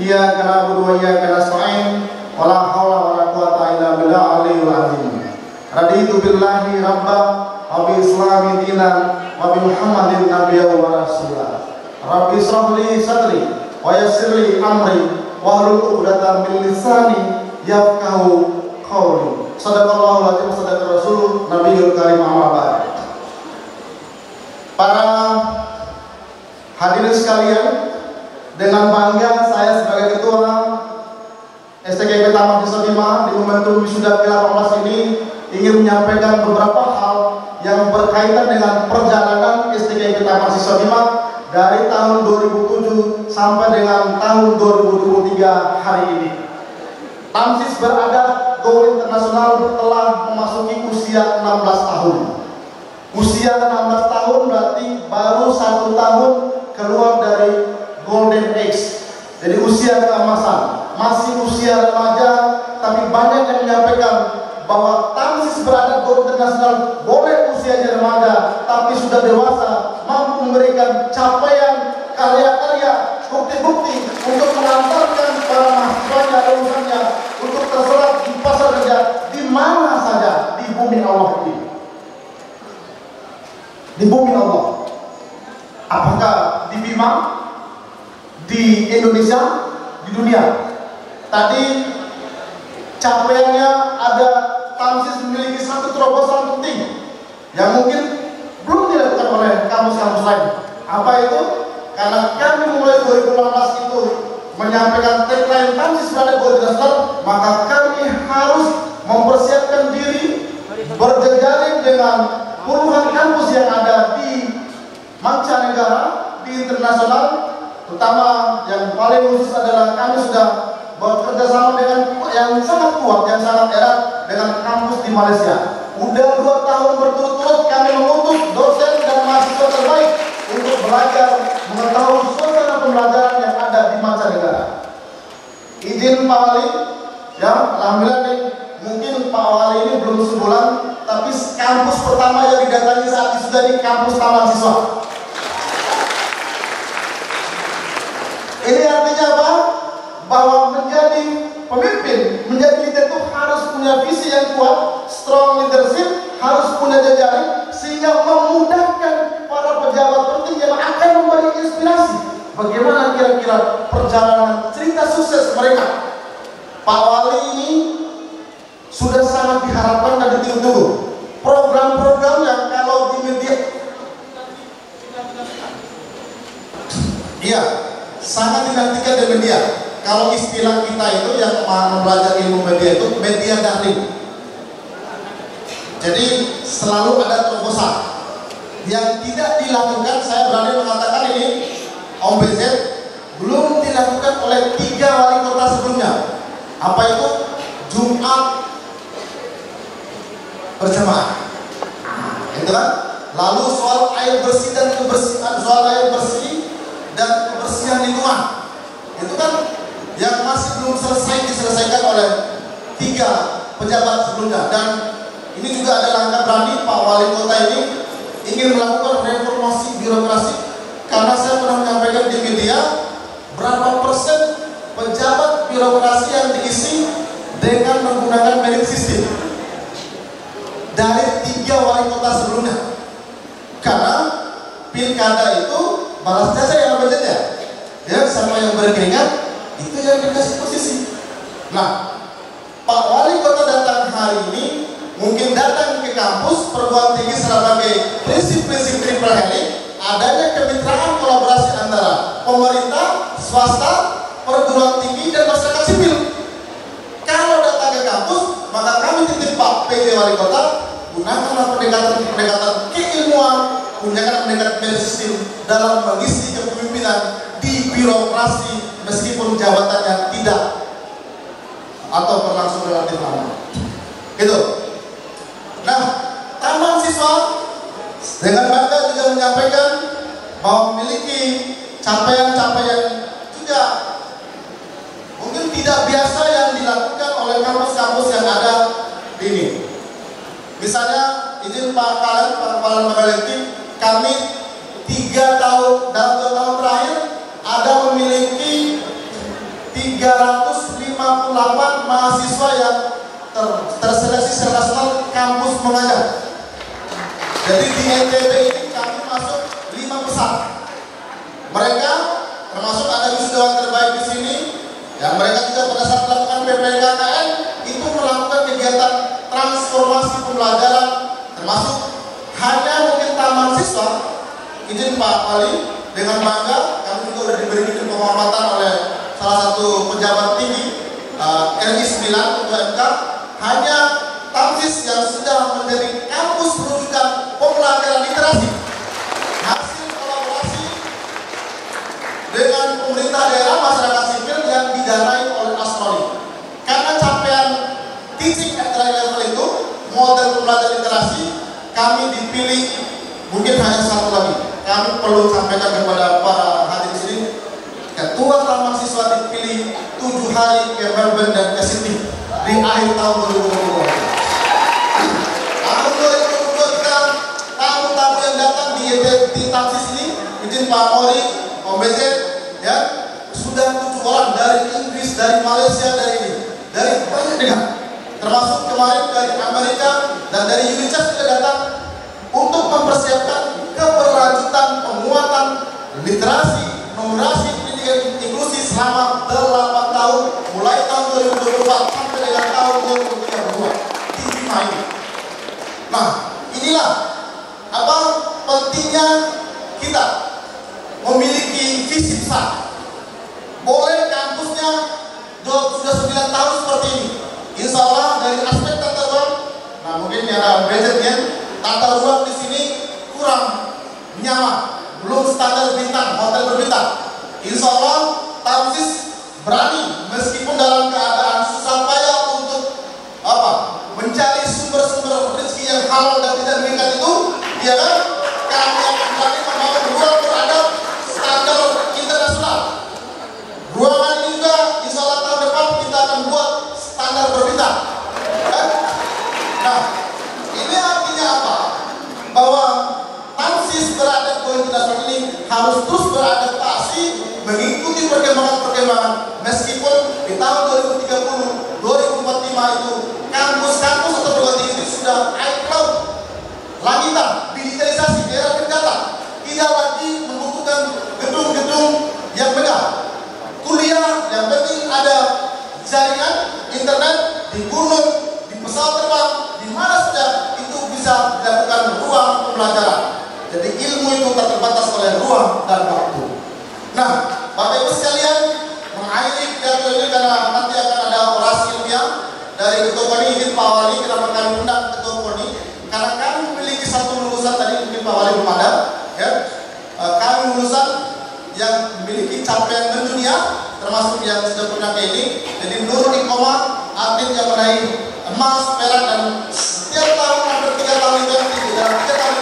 Iyyaka na'budu wa iyyaka nasta'in. Wala haula wala quwata illa billah aliyul azim. Raditu billahi rabba wa bi islami dinan wa bi Muhammadin nabiyya wa rasula. Rabbi shrah li sadri wa yassir li amri wa hlul 'uqdatam min lisani yafqahu qawli. Shadaqallahu wa sadaqar rasul nabiyul karim amma ba'd. Para hadirin sekalian, dengan bangga saya sebagai ketua STKIP Taman Siswa Bima di momentum wisuda ke-18 ini ingin menyampaikan beberapa hal yang berkaitan dengan perjalanan STKIP Taman Siswa Bima dari tahun 2007 sampai dengan tahun 2023 hari ini. TAMSIS berada go internasional telah memasuki usia 16 tahun. Usia 16 tahun berarti baru 1 tahun keluar dari Golden Age. Jadi usia keemasan, masih usia remaja, tapi banyak yang menyampaikan bahwa TAMSIS berada go internasional boleh usianya remaja, tapi sudah dewasa, mampu memberikan capaian, karya-karya, bukti-bukti untuk mengantarkan para mahasiswanya, lulusannya untuk terserap di pasar kerja di mana saja di bumi Allah ini. Di bumi Allah. Apakah di Bima, di Indonesia, di dunia? Tadi capaiannya ada TAMSIS memiliki satu terobosan penting yang mungkin belum dilakukan oleh kampus-kampus lain. Apa itu? Karena kami mulai 2018 itu menyampaikan tagline TAMSIS berada go internasional, maka kami harus mempersiapkan diri berjejaring dengan puluhan kampus yang ada di mancanegara, di internasional, terutama yang paling khusus adalah kami sudah bekerja sama dengan yang sangat kuat, yang sangat erat dengan kampus di Malaysia. Udah 2 tahun berturut-turut kami mengutus dosen dan mahasiswa terbaik untuk belajar mengetahui suasana pembelajaran yang ada di mancanegara. Izin Pak Wali, ya, alhamdulillah nih, mungkin Pak Wali ini belum sebulan, tapi kampus pertama yang didatangi saat ini sudah di kampus Taman Siswa. Ini artinya apa? Bahwa menjadi pemimpin, menjadi leader itu harus punya visi yang kuat, strong leadership, harus punya jejaring, sehingga memudahkan para pejabat penting yang akan memberi inspirasi. Bagaimana kira-kira perjalanan cerita sukses mereka? Pak Wali ini sudah sangat diharapkan dan ditunggu. Program-program yang kalau di media, iya, sangat dinantikan di media. Kalau istilah kita itu yang mempelajari ilmu media itu media daring. Jadi selalu ada terobosan yang tidak dilakukan. Saya berani mengatakan ini Om BZ belum dilakukan oleh 3 wali kota sebelumnya. Apa itu? Jumat berjamaah. Itu kan? Lalu soal air bersih dan kebersihan, soal air bersih dan kebersihan lingkungan. Itu kan yang masih belum diselesaikan oleh 3 pejabat sebelumnya. Dan ini juga ada langkah berani Pak Wali Kota ini ingin melakukan reformasi birokrasi, karena saya pernah menyampaikan di media berapa persen pejabat birokrasi yang diisi dengan menggunakan merit system dari 3 wali kota sebelumnya. Karena pilkada itu balas jasa yang budgetnya, ya, sama yang berkeringat itu yang dikasih posisi. Nah, Pak Wali Kota datang hari ini, mungkin datang ke kampus perguruan tinggi sebagai prinsip-prinsip triple helix, adanya kemitraan kolaborasi antara pemerintah, swasta, perguruan tinggi dan masyarakat sipil. Kalau datang ke kampus, maka kami titip Pak PJ Wali Kota, gunakanlah pendekatan keilmuan, gunakan pendekatan sistem dalam mengisi kepemimpinan di birokrasi meskipun jabatannya tidak atau berlangsung relatif lama. Gitu. Nah, Taman Siswa dengan bangga juga menyampaikan bahwa memiliki capaian-capaian juga mungkin tidak biasa yang dilakukan oleh kampus-kampus yang ada di ini. Misalnya, izin Pak Kepala Lembaga, kami 3 tahun dalam 2 tahun terakhir ada memiliki 358 mahasiswa yang terseleksi secara nasional kampus mengajar. Jadi di NTB ini kami masuk 5 besar. Mereka termasuk ada wisudawan terbaik di sini. Yang mereka juga pada saat melakukan PPKKN itu melakukan kegiatan transformasi pembelajaran, termasuk hanya mungkin Taman Siswa. Izin Pak Wali, dengan bangga kami juga sudah diberi penghormatan oleh salah satu pejabat tinggi RI 9 Ketua MK, hanya Tamsis yang sudah menjadi kampus rujukan pembelajaran literasi hasil kolaborasi dengan pemerintah daerah, masyarakat sipil yang didanai oleh Asrori. Karena capaian teaching at level itu, model pembelajaran literasi, kami dipilih mungkin hanya satu lagi. Kami perlu sampaikan kepada para hadir di sini, Ketua Taman Siswa dipilih 7 hari ke Melbourne dan ke Sydney di akhir tahun 2022. Tahun 2022 kita tamu-tamu yang datang di Tamsis ini, izin Pak Mori, Om BZ, ya, sudah 7 orang dari Inggris, dari Malaysia, dari banyak negara, termasuk kemarin dari Amerika dan dari UNICEF sudah datang untuk mempersiapkan keberlanjutan penguatan literasi, numerasi, pendidikan inklusi selama 8 tahun, mulai tahun 2024 sampai dengan tahun 2032 di Bima ini. Nah, inilah apa pentingnya kita memiliki visi besar. Boleh kampusnya sudah 9 tahun seperti ini, insya Allah dari aspek tata ruang, nah mungkin ada budgetnya, tata ruang di sini kurang nyaman, belum standar bintang, hotel berbintang. Insya Allah Tamsis berani meskipun dalam keadaan susah payah untuk apa mencari sumber-sumber rezeki yang halal dan tidak mengikat itu, ya kan? Kami akan berani membangun ruang beradab standar internasional. Ruangan ini juga insya Allah tahun depan kita akan buat standar berbintang. Kan? Nah, ini artinya apa? Bahwa Tamsis beradab ke internasional ini harus terus beradaptasi mengikuti perkembangan meskipun di tahun 2030, 2045 itu kampus-kampus atau perguruan tinggi itu sudah iCloud, langitan, digitalisasi, era big data, tidak lagi membutuhkan gedung-gedung yang megah. Kuliah yang penting ada jaringan internet di gunung, di pesawat terbang, di mana saja itu bisa dilakukan ruang pembelajaran. Jadi ilmu itu tak terbatas oleh ruang dan waktu. Nah, Bapak Ibu sekalian, mengakhiri pidato ini karena nanti akan ada orasi ilmiah dari Ketua KONI. Izin Pak Wali, kenapa kami undang Ketua KONI? Karena kami memiliki satu lulusan tadi mungkin Pak Wali belum ada, ya. Kami lulusan yang memiliki capaian pencapaian mendunia, termasuk yang sudah pernah ke ini. Jadi Nurul Iqomah, atlet yang meraih emas, perak, dan setiap tahun hampir 3 tahun itu, dalam 3 tahun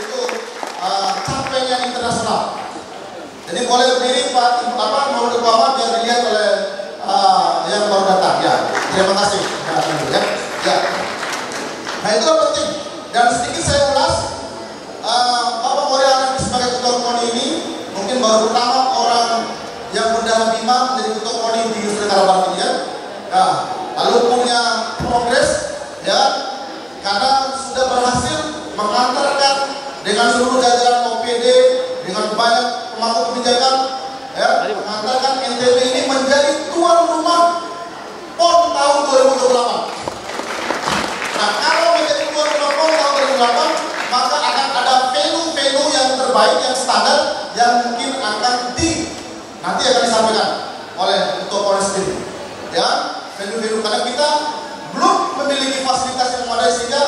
itu capaian internasional. Jadi boleh berdiri Pak Nurul Iqomah biar dilihat oleh yang baru datang. Ya, terima kasih. Ya. Nah itu yang penting. Dan sedikit saya ulas, Bapak Mori Anandi sebagai ketua KONI ini mungkin baru pertama orang yang berdarah Bima menjadi ketua KONI di Nusa Tenggara Barat ini ya. Nah, lalu punya progres ya, karena sudah berhasil mengantarkan dengan seluruh jajaran OPD, dengan banyak pemangku kebijakan ya, mengantarkan NTB ini menjadi tuan rumah PON tahun 2028. Nah, kalau menjadi tuan rumah PON tahun 2028, maka akan ada venue-venue yang terbaik, yang standar, yang mungkin nanti akan disampaikan oleh ketua KONI sendiri. Ya, venue-venue, karena kita belum memiliki fasilitas yang memadai sehingga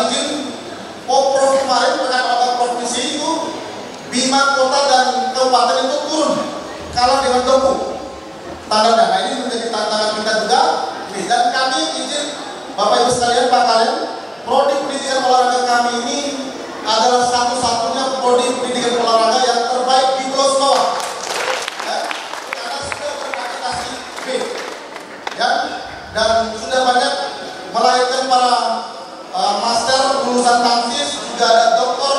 izin Prof kemarin rekan-rekan provinsi itu Bima kota dan kabupaten itu turun kalah dengan Dempu standarnya. Nah ini menjadi tantangan kita juga. Dan kami izin Bapak Ibu sekalian, Pak kalian, prodi pendidikan olahraga kami ini adalah satu-satunya prodi pendidikan olahraga yang terbaik di Pulau Sulawesi. Ya, karena sudah berakreditasi B. Ya, dan sudah banyak melahirkan para master lulusan TAMSIS, juga ada doktor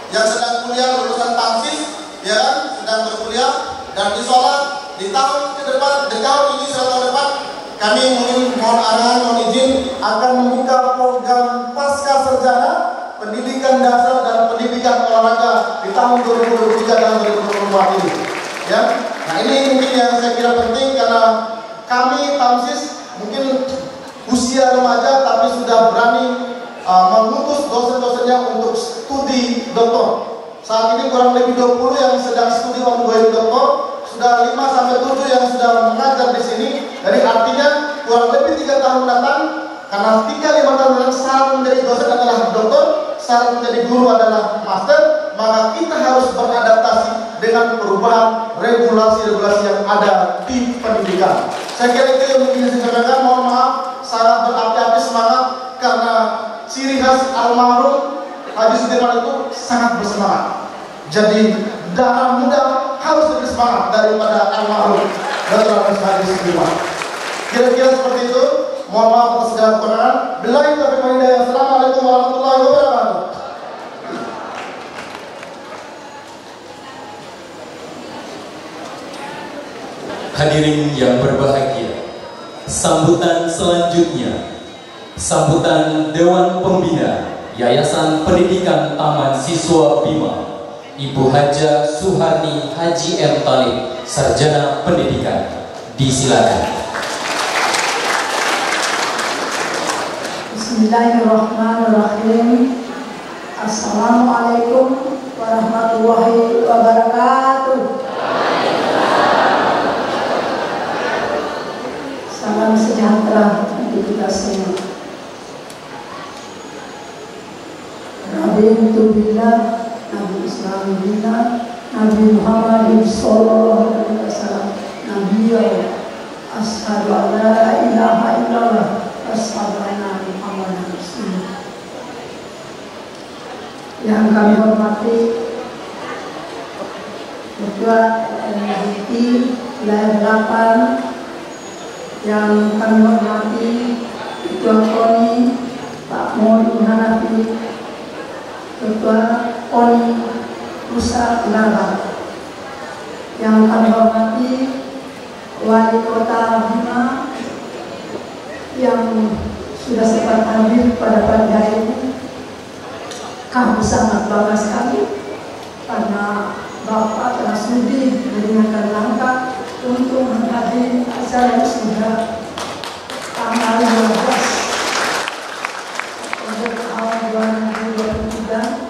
yang sedang kuliah lulusan TAMSIS, ya, sedang berkuliah. Dan insyaallah di tahun ke depan, di tahun ini, tahun depan, kami mohon arahan, mohon izin akan membuka program pasca sarjana pendidikan dasar dan pendidikan olahraga di tahun 2023 dan 2024 ini. Ya, nah ini mungkin yang saya kira penting karena kami TAMSIS mungkin usia remaja tapi sudah berani mengutus dosen-dosennya untuk studi doktor. Saat ini kurang lebih 20 yang sedang studi ongoing doktor, sudah 5-7 yang sudah mengajar di sini. Jadi artinya kurang lebih 3 tahun datang, karena 3-5 tahun datang syarat menjadi dosen adalah doktor, syarat menjadi guru adalah master, maka kita harus beradaptasi dengan perubahan regulasi-regulasi yang ada di pendidikan. Saya kira itu yang mungkin saya sampaikan. Mohon maaf, sangat berapi-api semangat karena ciri khas almarhum Haji Sudirman itu sangat bersemangat. Jadi darah muda harus lebih semangat daripada almarhum Dr. Haji Sudirman. Kira-kira seperti itu. Mohon maaf atas segala kekurangan. Billahi taufiq wal hidayah. Assalamualaikum warahmatullahi wabarakatuh. Hadirin yang berbahagia, sambutan selanjutnya, sambutan Dewan Pembina Yayasan Pendidikan Taman Siswa Bima, Ibu Haja Suharni Haji M. Talib, Sarjana Pendidikan. Disilakan. Bismillahirrahmanirrahim. Assalamualaikum warahmatullahi wabarakatuh. Salam sejahtera bagi kita semua. Nabi Billah, Nabi Islam Billah, Nabi Muhammad sallallahu alaihi wasallam, Nabi Asyhadu an la ilaha illallah wa asyhadu anna Muhammadan Rasulullah. Yang kami hormati Ketua LHT Wilayah 8, yang kami hormati Ketua KONI Pak Mori Hanafi, Ketua KONI Nusa Tenggara, yang kami hormati Wali Kota Bima yang sudah sempat hadir pada pagi hari ini. Kami sangat bangga sekali karena Bapak telah sudi mendengarkan langkah untuk menghadiri acara wisuda tanggal 12 untuk tahun 2023.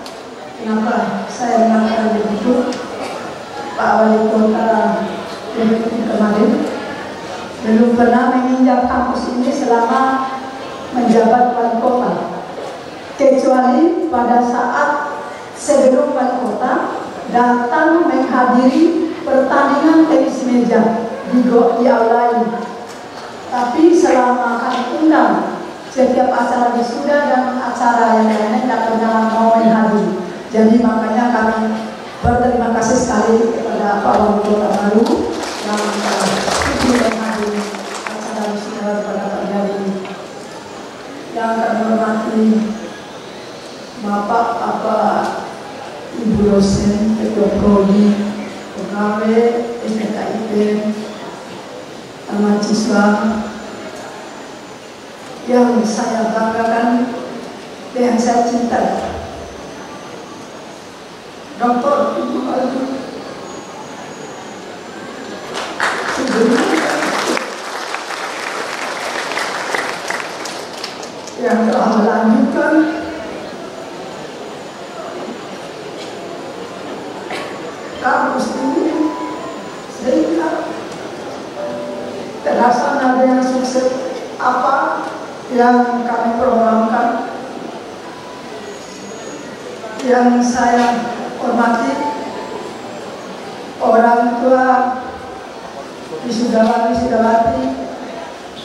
Kenapa saya mengatakan begitu? Pak Wali Kota Republik kemarin belum pernah menginjak kampus ini selama menjabat wali kota, kecuali pada saat sebelum wali kota datang menghadiri pertandingan tenis meja di aula ini. Tapi selama kami undang setiap acara wisuda dan acara yang lainnya tidak pernah mau menghadiri. Jadi makanya kami berterima kasih sekali kepada Pak Wali Kota Baru yang sudah menghadiri acara wisuda pada pagi hari ini. Yang kami hormati Bapak, Ibu dosen, Ketua Prodi, pegawai, STKIP, mahasiswa yang saya banggakan dan yang saya cintai. Dr. Ibu Aldi yang telah melanjutkan kampus ini sehingga terlaksana dengan sukses apa yang kami programkan. Yang saya hormati orang tua wisudawan-wisudawati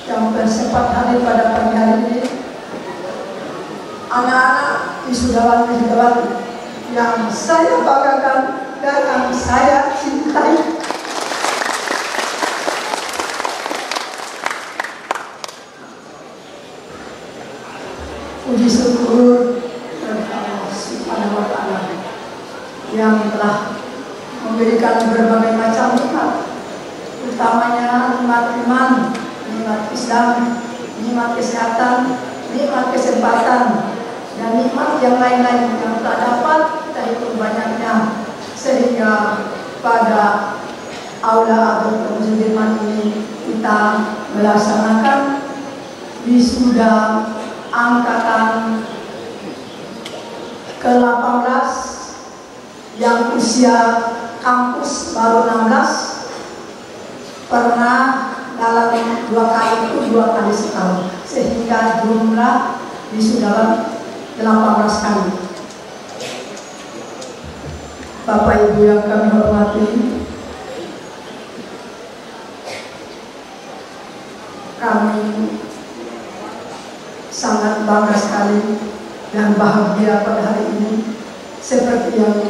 yang bersempat hadir pada pagi hari ini, anak-anak wisudawan-wisudawati yang saya banggakan dan yang saya cintai. Puji syukur kepada Allah Subhanahu wa Ta'ala yang telah memberikan berbagai macam nikmat, utamanya nikmat iman, nikmat Islam, nikmat kesehatan, nikmat kesempatan, dan nikmat yang lain-lain yang tak dapat kita hitung banyaknya, sehingga pada aula Abdul Sudirman ini kita melaksanakan wisuda angkatan ke-18 yang usia kampus baru 16, pernah dalam 2 kali setahun, sehingga jumlah wisudawan 18 kali. Bapak Ibu yang kami hormati, kami sangat bangga sekali dan bahagia pada hari ini, seperti yang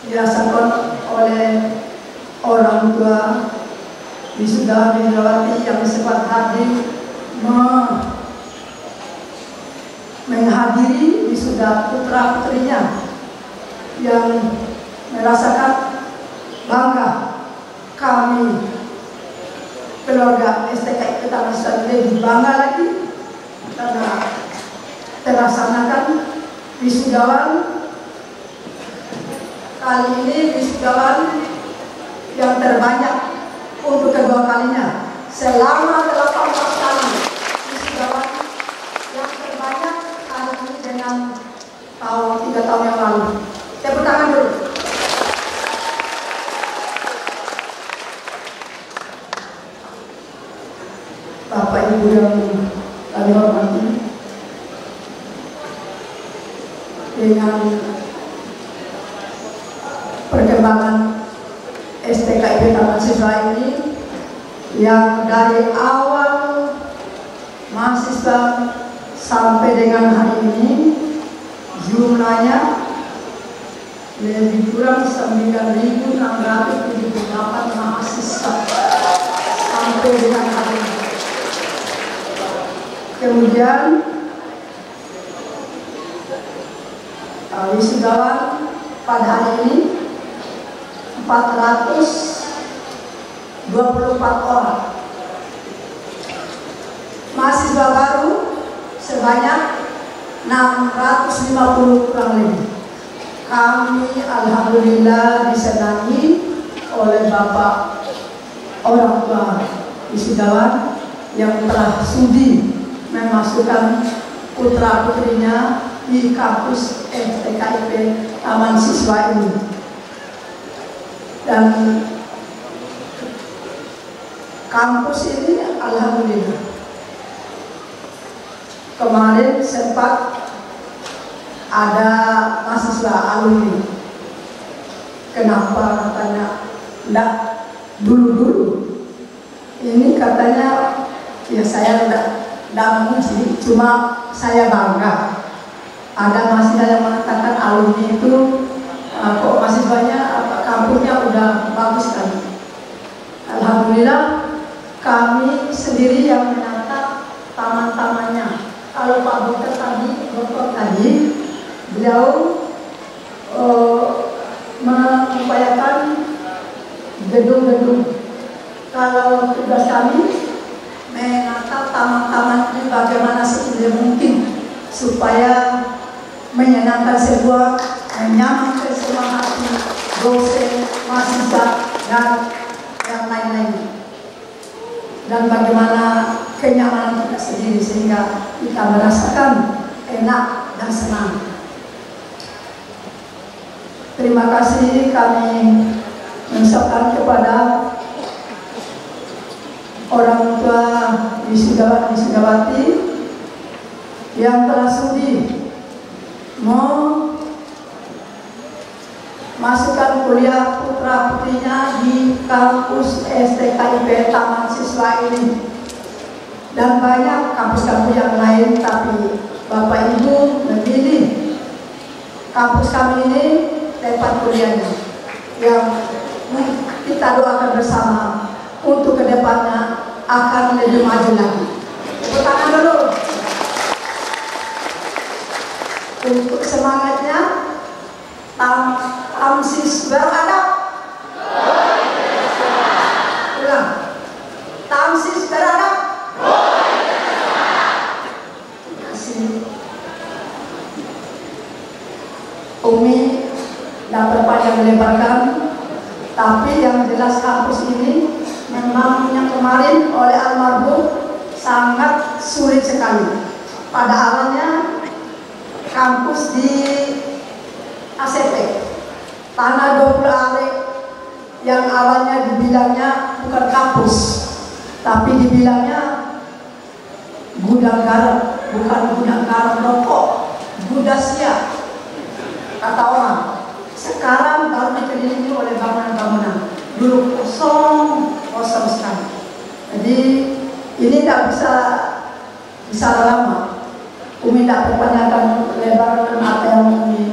dirasakan oleh orang tua wisudawan-wisudawati yang sempat hadir menghadiri wisuda putra-putrinya, yang merasakan bangga. Kami keluarga STKIP Taman lebih bangga lagi karena terlaksanakan wisudawan kali ini, wisudawan yang terbanyak untuk kedua kalinya selama 18 kali. Wisudawan yang terbanyak kali ini dengan 3 tahun yang lalu. Tepuk tangan dulu. Bapak Ibu yang kami hormati, dengan perkembangan STKIP Taman Siswa ini yang dari awal mahasiswa sampai dengan hari ini jumlahnya lebih kurang 9.678 mahasiswa sampai dengan hari ini. Kemudian wisudawan pada hari ini 424 orang. Mahasiswa baru sebanyak 650 kurang lebih. Kami alhamdulillah disenangi oleh Bapak orang tua wisudawan yang telah sudi memasukkan putra-putrinya di kampus STKIP Taman Siswa ini. Dan kampus ini alhamdulillah kemarin sempat ada mahasiswa alumni. Kenapa katanya Enggak dulu-dulu. Ini katanya ya saya enggak menguji, cuma saya bangga. Ada mahasiswa yang mengatakan alumni itu kok mahasiswanya kampusnya udah bagus kan. Alhamdulillah kami sendiri yang menata taman-tamannya. Kalau Pak Dokter tadi beliau mengupayakan gedung-gedung. Kalau tugas kami menata taman-taman ini bagaimana sebisa mungkin supaya menyenangkan semua, menyamankan semua hati dosen, mahasiswa dan yang lain-lain. Dan bagaimana kenyamanan kita sendiri sehingga kita merasakan enak dan senang. Terima kasih kami mengucapkan kepada orang tua wisudawati yang telah sudi memasukkan kuliah putra putrinya di kampus STKIP Taman Siswa ini, dan banyak kampus-kampus yang lain, tapi Bapak Ibu memilih kampus kami ini tempat kuliahnya, yang kita doakan bersama untuk kedepannya akan lebih maju lagi. Tepuk tangan dulu untuk semangatnya. Tamsis beradab. Ulang. Tamsis beradab. Terima kasih. Umi dapat panjang melebarkan, tapi yang jelas kampus ini memang yang kemarin oleh almarhum sangat sulit sekali. Pada awalnya kampus di ACT tanah 20 are yang awalnya dibilangnya bukan kampus, tapi dibilangnya gudang garam, bukan gudang garam rokok, gudang siap kata orang. Sekarang baru dikelilingi oleh bangunan-bangunan, dulu kosong sekali. Jadi ini tidak bisa lama. Umi tidak perpanjangkan lebar dan apa yang Umi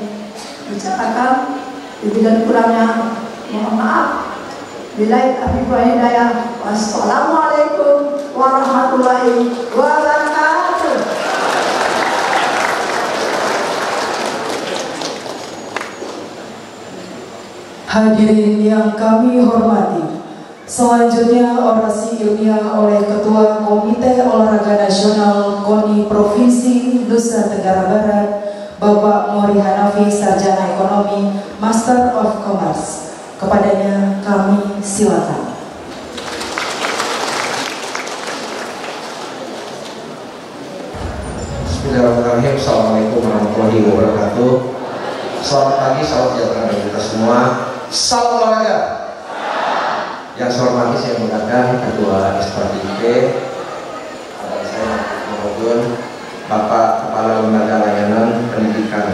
bicarakan. Bila kurangnya mohon maaf. Billahi taufiq wal hidayah. Wassalamualaikum warahmatullahi wabarakatuh. Hadirin yang kami hormati, selanjutnya orasi ilmiah oleh Ketua Komite Olahraga Nasional KONI Provinsi Nusa Tenggara Barat, Bapak Mori Hanafi, Sarjana Ekonomi, Master of Commerce. Kepadanya kami silakan. Bismillahirrahmanirrahim. Assalamualaikum warahmatullahi wabarakatuh. Selamat pagi, salam sejahtera bagi kita semua. Salam olahraga. Yang saya hormati, saya menggunakan Ketua STKIP, ada saya maupun Bapak Kepala Lembaga Layanan Pendidikan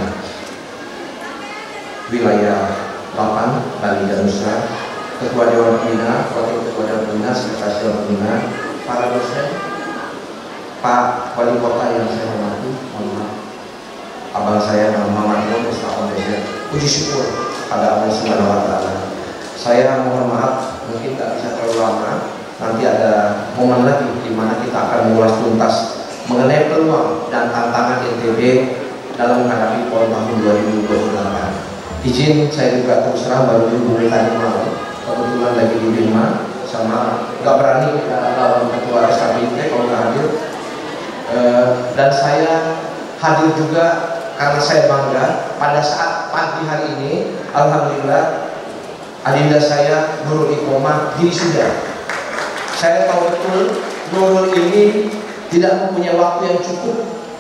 Wilayah 8 Bali dan Nusa, Ketua Dewan Pembina, Wakil Ketua Dewan Pembina, Sekretaris Dewan Pembina, para dosen, Pak Wali Kota yang saya hormati, mohon maaf, abang saya Muhammad Nur Mustafa Desir. Puji syukur pada Allah Subhanahu wa Ta'ala. Saya mohon maaf, mungkin tak bisa terlalu lama. Nanti ada momen lagi di mana kita akan mengulas tuntas mengenai peluang dan tantangan NTB dalam menghadapi PON tahun 2028. Izin saya juga terus terang baru dihubungi tadi malam, kebetulan lagi di Bima sama nggak berani lawan Ketua SKPIP kalau nggak hadir. Dan saya hadir juga karena saya bangga pada saat pagi hari ini, alhamdulillah adinda saya Nurul Iqomah wisuda. Saya tahu betul Nurul ini tidak mempunyai waktu yang cukup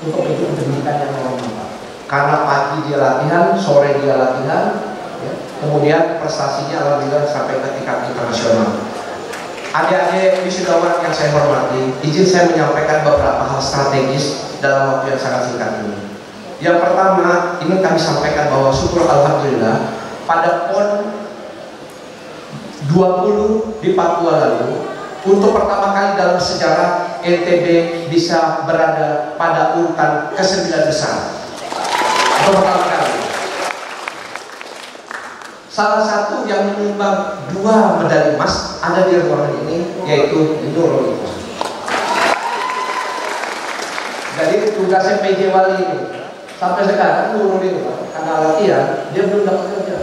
untuk ikut pendidikan yang normal. Karena pagi dia latihan, sore dia latihan, ya. Kemudian prestasinya alhamdulillah sampai ke tingkat internasional. Adik-adik wisudawan yang saya hormati, izin saya menyampaikan beberapa hal strategis dalam waktu yang sangat singkat ini. Yang pertama, ingin kami sampaikan bahwa syukur alhamdulillah pada PON 20 di Papua lalu, untuk pertama kali dalam sejarah NTB bisa berada pada urutan ke-9 besar. Untuk pertama kali. Salah satu yang menyumbang 2 medali emas ada di ruangan ini, yaitu Nurul Ikhwan. Jadi tugasnya PJ Wali ini sampai sekarang Nurul Ikhwan karena latihan dia belum dapat kerja.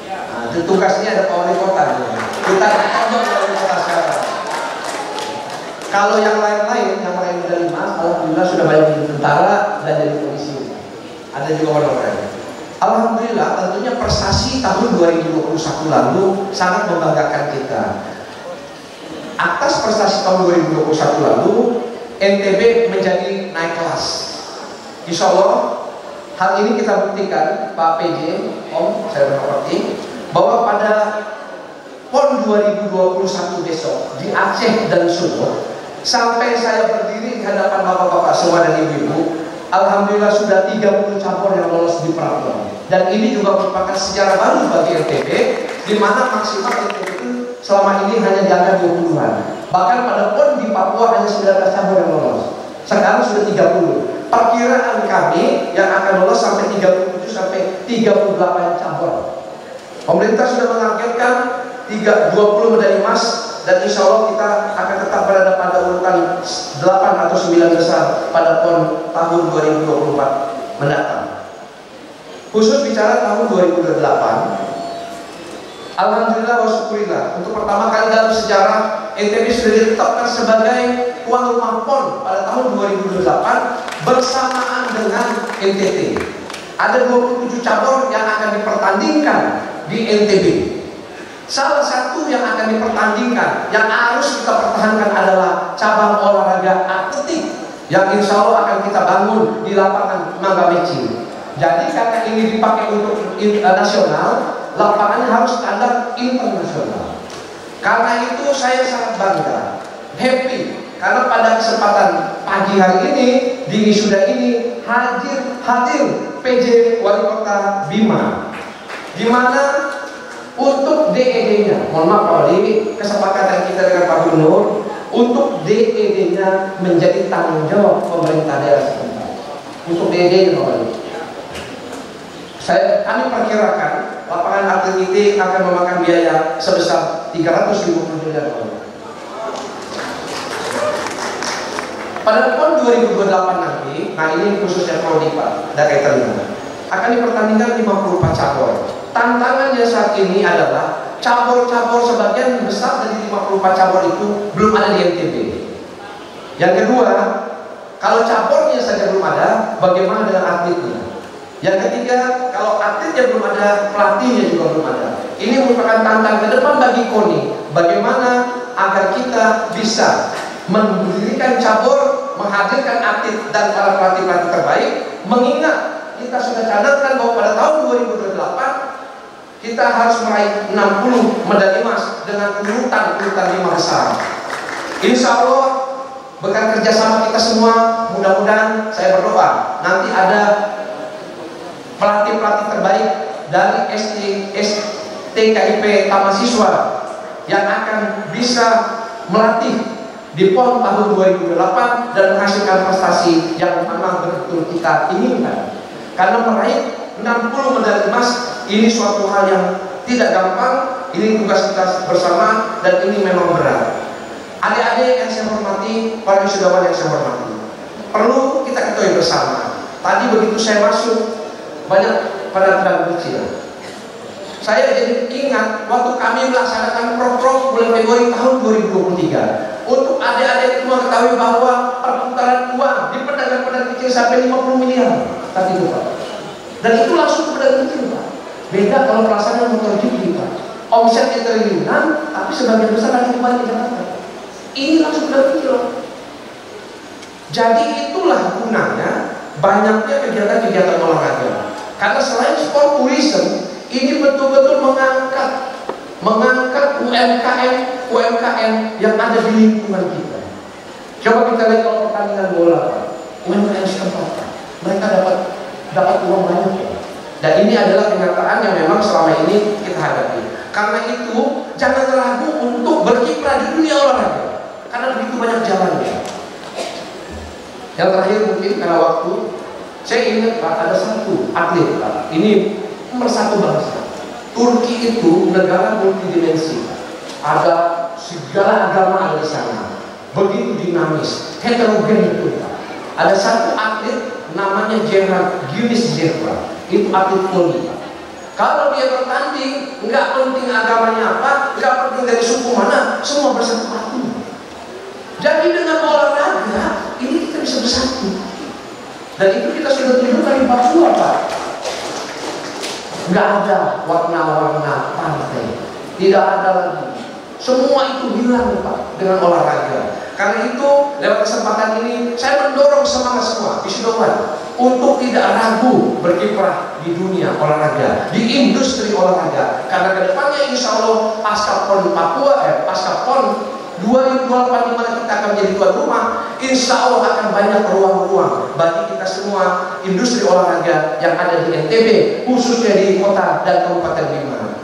Nah, itu tugasnya ada Pak Wali Kota. Kita tonton Wali Kota sekarang. Kalau yang lain-lain yang meraih medali emas, alhamdulillah sudah banyak jadi tentara dan jadi polisi. Ada juga orang-orang. Alhamdulillah, tentunya prestasi tahun 2021 lalu sangat membanggakan kita. Atas prestasi tahun 2021 lalu, NTB menjadi naik kelas. Insya Allah, hal ini kita buktikan, Pak PJ, Om, saya mengerti, bahwa pada PON 2021 besok di Aceh dan Sumut, sampai saya berdiri di hadapan bapak-bapak semua dan ibu-ibu, alhamdulillah sudah 30 cabur yang lolos di pra-PON. Dan ini juga merupakan sejarah baru bagi NTB, di mana maksimal NTB itu selama ini hanya di angka 20-an. Bahkan pada PON di Papua hanya 19 cabur yang lolos. Sekarang sudah 30. Perkiraan kami yang akan lolos sampai 37 sampai 38 cabur. Pemerintah sudah menargetkan 20 medali emas, dan insya Allah kita akan tetap berada pada urutan 8 atau 9 besar pada PON tahun 2024 mendatang. Khusus bicara tahun 2008, alhamdulillah wa syukurillah, untuk pertama kali dalam sejarah NTB sudah ditetapkan sebagai tuan rumah PON pada tahun 2008 bersamaan dengan NTT. Ada 27 cabur yang akan dipertandingkan di NTB. Salah satu yang akan dipertandingkan, yang harus kita pertahankan adalah cabang olahraga atletik, yang insya Allah akan kita bangun di lapangan Mangga Meci. Jadi karena ini dipakai untuk nasional, lapangannya harus standar internasional. Karena itu saya sangat bangga, happy, karena pada kesempatan pagi hari ini di wisuda ini hadir PJ Wali Kota Bima, di mana untuk DED-nya, mohon maaf Pak Wali, kesepakatan kita dengan Pak Gubernur untuk DED-nya menjadi tanggung jawab pemerintah daerah setempat. Untuk DED-nya Pak Wali, kami perkirakan lapangan atlet ini akan memakan biaya sebesar 350 miliar Pak Wali. Pada PON 2028 nanti, nah ini khususnya Prodi Pak, dan kaitannya akan dipertandingkan 54 cabur. Tantangannya saat ini adalah cabur-cabur sebagian besar dari 54 cabur itu belum ada di NTB. Yang kedua, kalau caburnya saja belum ada, bagaimana dengan atletnya? Yang ketiga, kalau atletnya belum ada, pelatihnya juga belum ada. Ini merupakan tantangan ke depan bagi KONI. Bagaimana agar kita bisa mendirikan cabur, menghadirkan atlet dan para pelatih-pelatih terbaik, mengingat kita sudah catatkan bahwa pada tahun 2028 kita harus meraih 60 medali emas dengan urutan 5 besar. Insya Allah berkat kerjasama kita semua, mudah-mudahan saya berdoa nanti ada pelatih-pelatih terbaik dari STKIP Taman Siswa yang akan bisa melatih di PON tahun 2008 dan menghasilkan prestasi yang memang betul kita inginkan. Karena meraih 60 medali emas ini suatu hal yang tidak gampang, ini tugas kita bersama dan ini memang berat. Adik-adik yang saya hormati, para wisudawan yang saya hormati, perlu kita ketahui bersama. Tadi begitu saya masuk, banyak pada tenaga kecil. Saya jadi ingat waktu kami melaksanakan Prof bulan Februari tahun 2023. Untuk adik-adik itu mengetahui bahwa perputaran uang di pedagang-pedagang kecil sampai 50 miliar. Tadi itu Pak. Dan itu langsung ke pedagang kecil Pak. Beda kalau pelaksanaan motor GP Pak. Omsetnya triliunan, tapi sebagian besar lagi kembali ke Jakarta. Ini langsung ke pedagang kecil. Jadi itulah gunanya banyaknya kegiatan-kegiatan olahraga. Karena selain sport tourism, ini betul-betul mengangkat UMKM yang ada di lingkungan kita. Coba kita lihat kalau pertandingan bola, UMKM setempat, mereka dapat uang banyak. Dan ini adalah kenyataan yang memang selama ini kita hadapi. Karena itu jangan ragu untuk berkiprah di dunia olahraga, karena begitu banyak jalannya. Yang terakhir mungkin karena waktu, saya ingat Pak, ada satu atlet Pak, ini pemersatu bangsa. Turki itu negara multidimensi, ada segala agama ada di sana, begitu dinamis, heterogen itu Pak. Ada satu atlet namanya Gerard Gunis Zebra, itu atlet voli Pak. Kalau dia bertanding, nggak penting agamanya apa, nggak penting dari suku mana, semua bersatu padu. Jadi dengan olahraga ini kita bisa bersatu. Dan itu kita sudah tunjukkan di Papua Pak. Nggak ada warna-warna partai, tidak ada lagi. Semua itu hilang Pak dengan olahraga. Karena itu lewat kesempatan ini saya mendorong semangat semua wisudawan untuk tidak ragu berkiprah di dunia olahraga, di industri olahraga. Karena kedepannya insya Allah pasca PON Papua, pasca PON 2024 di mana kita akan menjadi tuan rumah, insya Allah akan banyak ruang-ruang bagi kita semua industri olahraga yang ada di NTB, khususnya di kota dan kabupaten Bima.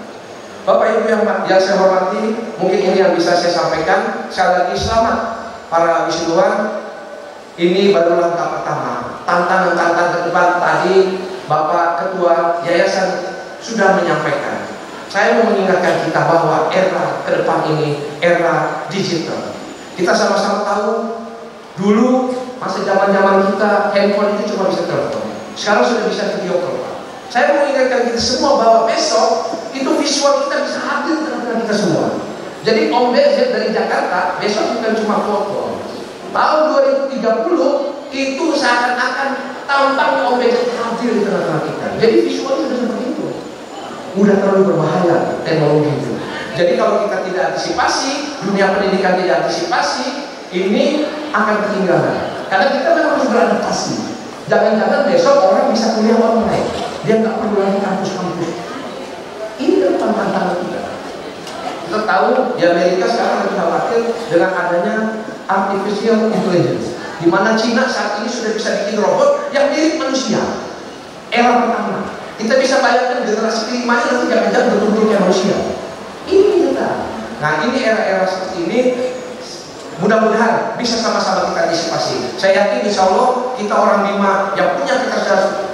Bapak Ibu yang saya hormati, mungkin ini yang bisa saya sampaikan. Sekali lagi selamat para wisudawan. Ini baru langkah pertama. Tantangan-tantangan ke depan tadi Bapak Ketua Yayasan sudah menyampaikan. Saya mau mengingatkan kita bahwa era ke depan ini era digital. Kita sama-sama tahu dulu masa zaman-zaman kita handphone itu cuma bisa telepon. Sekarang sudah bisa video call. Saya mau mengingatkan kita semua bahwa besok itu visual kita bisa hadir di tengah-tengah kita semua. Jadi Om BZ dari Jakarta besok bukan cuma foto. Tahun 2030 itu seakan-akan tampaknya Om BZ hadir di tengah-tengah kita. Jadi visualnya sudah seperti itu. Udah terlalu berbahaya teknologi itu. Jadi kalau kita tidak antisipasi, dunia pendidikan tidak antisipasi, ini akan ketinggalan. Karena kita memang harus beradaptasi. Jangan-jangan besok orang bisa kuliah online, dia nggak perlu lagi kampus-kampus. Ini kan tantangan kita. Kita tahu di Amerika sekarang lagi khawatir dengan adanya artificial intelligence, di mana Cina saat ini sudah bisa bikin robot yang mirip manusia. Era pertama, kita bisa bayangkan generasi kelimanya nanti jangan-jangan betul-betul kayak manusia. Ini kita. Nah ini era-era seperti ini. Mudah-mudahan bisa sama-sama kita antisipasi. Saya yakin insya Allah kita orang Bima yang punya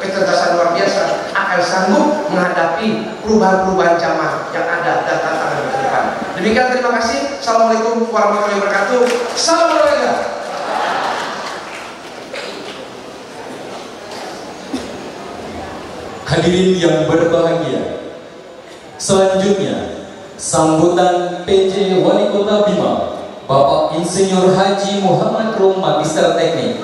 kecerdasan luar biasa akan sanggup menghadapi perubahan-perubahan zaman yang ada dan tantangan ke depan. Demikian, terima kasih. Assalamualaikum warahmatullahi wabarakatuh. Salam olahraga. Hadirin yang berbahagia, selanjutnya sambutan PJ Wali Kota Bima Bapak Insinyur Haji Muhammad Rum, Magister Teknik.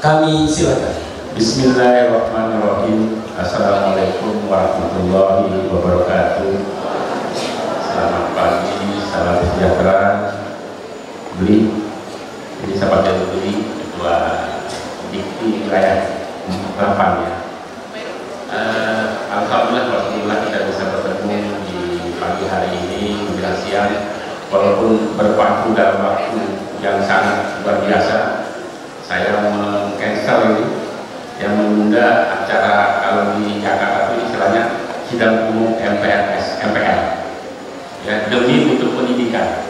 Kami silakan. Bismillahirrahmanirrahim. Assalamualaikum warahmatullahi wabarakatuh. Selamat pagi, salam sejahtera. Beli, jadi sahabat yang beli Ketua Dikti Wilayah 8 ya. Alhamdulillah kita bisa bertemu di pagi hari ini menjelang siang. Walaupun berpaku dalam waktu yang sangat luar biasa, saya meng-cancel ini yang menunda acara kalau di Jakarta itu istilahnya sidang umum MPR ya, demi untuk pendidikan.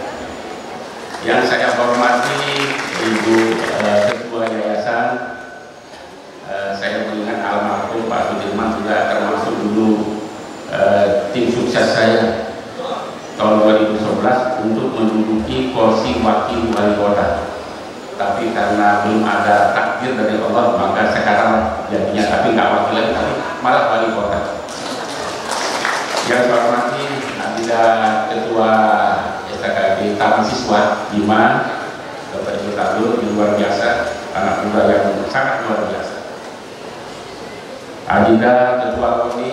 Yang saya hormati Ibu Ketua Yayasan, saya mengingat almarhum Pak Sudirman juga termasuk dulu tim sukses saya tahun 2011 untuk menduduki kursi wakil wali kota. Tapi karena belum ada takdir dari Allah, maka sekarang jadinya tapi nggak wakil lagi, tapi malah wali kota. Yang saya hormati Adida Ketua SKKB Taman Siswa Bima, Bapak Ibu Tabur, luar biasa, anak muda yang sangat luar biasa. Adida Ketua KONI,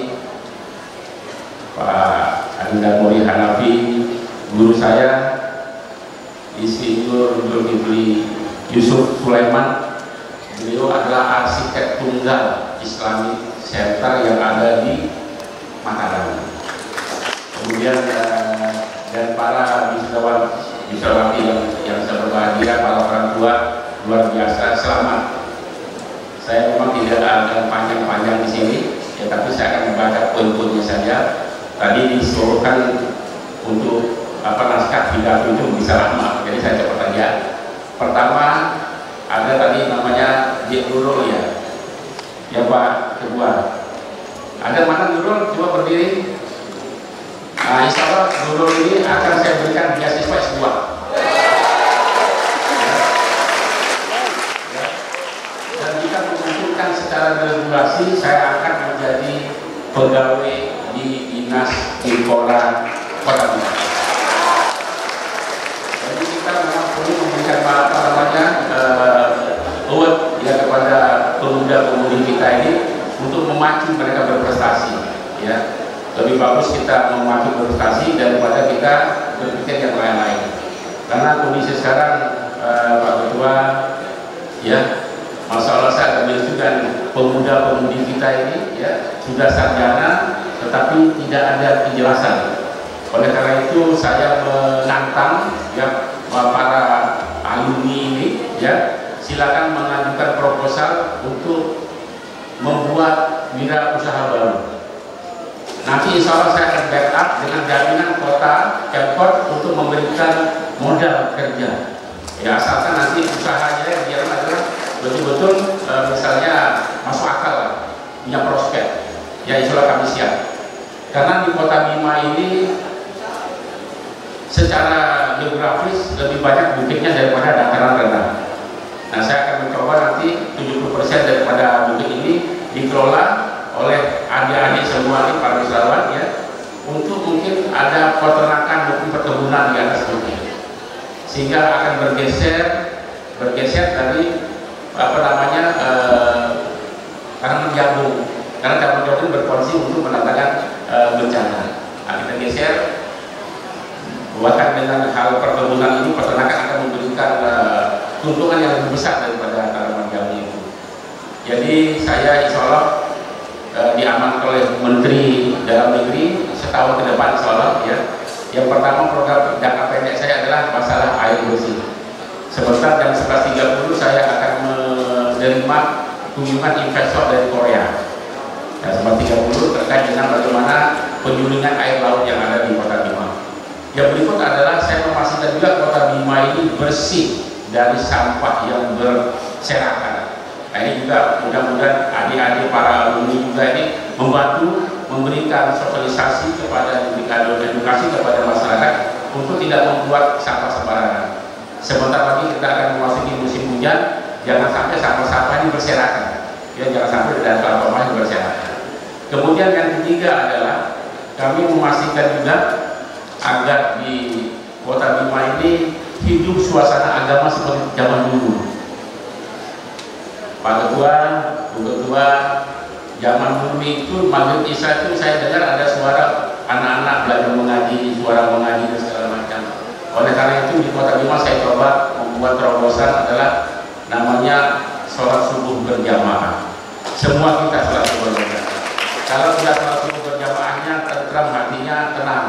Pak Adinda Mori Hanafi, guru saya Insinyur Zulkifli Yusuf Sulaiman. Beliau adalah arsitek tunggal Islamic Center yang ada di Mataram. Kemudian dan para wisudawati yang saya berbahagia, para orang tua luar biasa, selamat. Saya memang tidak akan panjang-panjang di sini, ya, tapi saya akan membaca poin-poinnya saja. tadi disuruhkan untuk naskah pidato itu bisa lama, jadi saya cepat aja. Pertama ada tadi namanya Dik Nurul ya Pak Ketua. Ada mana Nurul? Coba berdiri. Nah, insya Allah Nurul ini akan saya berikan beasiswa S2. Dan jika memungkinkan secara regulasi, saya akan menjadi pegawai di Dinas Inforan Kota Bima. Jadi kita memang perlu memberikan award ya kepada pemuda-pemudi kita ini untuk memacu mereka berprestasi. Ya, lebih bagus kita memacu berprestasi daripada kita berpikir yang lain-lain. Karena kondisi sekarang Pak Ketua, ya, masalah saya ambil juga pemuda-pemudi kita ini ya sudah sarjana tetapi tidak ada kejelasan. Oleh karena itu saya menantang ya para alumni ini ya, silakan mengajukan proposal untuk membuat wira usaha baru. Nanti insya Allah saya akan backup dengan jaminan kota Pemkot untuk memberikan modal kerja. Ya asalkan nanti usahanya yang dia adalah betul-betul misalnya masuk akal lah, punya prospek. Ya insya Allah kami siap. Karena di Kota Bima ini secara geografis lebih banyak bukitnya daripada dataran rendah. Nah saya akan mencoba nanti 70% daripada bukit ini dikelola oleh adik-adik semua ini para wisatawan ya, untuk mungkin ada peternakan maupun perkebunan di atas bukit, sehingga akan bergeser dari tanaman jagung, karena tanaman jagung berfungsi untuk menangani bencana. Nah, kita geser bahkan dengan hal perkebunan ini, peternakan akan memberikan keuntungan yang lebih besar daripada tanaman jagung itu. Jadi saya insya Allah diamankan oleh Menteri Dalam Negeri setahun ke depan insya Allah ya. Yang pertama program jangka pendek saya adalah masalah air bersih. Sebentar jam 11.30 saya akan menerima kunjungan investor dari Korea. Ya, 11.30 terkait dengan bagaimana penyulingan air laut yang ada di Kota Bima. Yang berikut adalah saya memastikan juga Kota Bima ini bersih dari sampah yang berserakan. Nah, ini juga mudah-mudahan adik-adik para alumni juga ini membantu memberikan sosialisasi kepada edukasi kepada masyarakat untuk tidak membuat sampah sembarangan. Sebentar lagi kita akan memasuki musim hujan, jangan sampai sampah-sampah ini berserakan. Ya, jangan sampai dan sampah ini berserakan. Kemudian yang ketiga adalah kami memastikan juga agar di Kota Bima ini hidup suasana agama seperti zaman dulu. Pak Ketua, Bu Ketua, zaman dulu itu maghrib isya itu saya dengar ada suara anak-anak belajar mengaji, suara mengaji dan segala macam. Oleh karena itu di Kota Bima saya coba membuat terobosan adalah namanya sholat subuh berjamaah. Semua kita sholat subuh berjamaah. Kalau tidak sholat subuh berjamaahnya tenteram hatinya, tenang.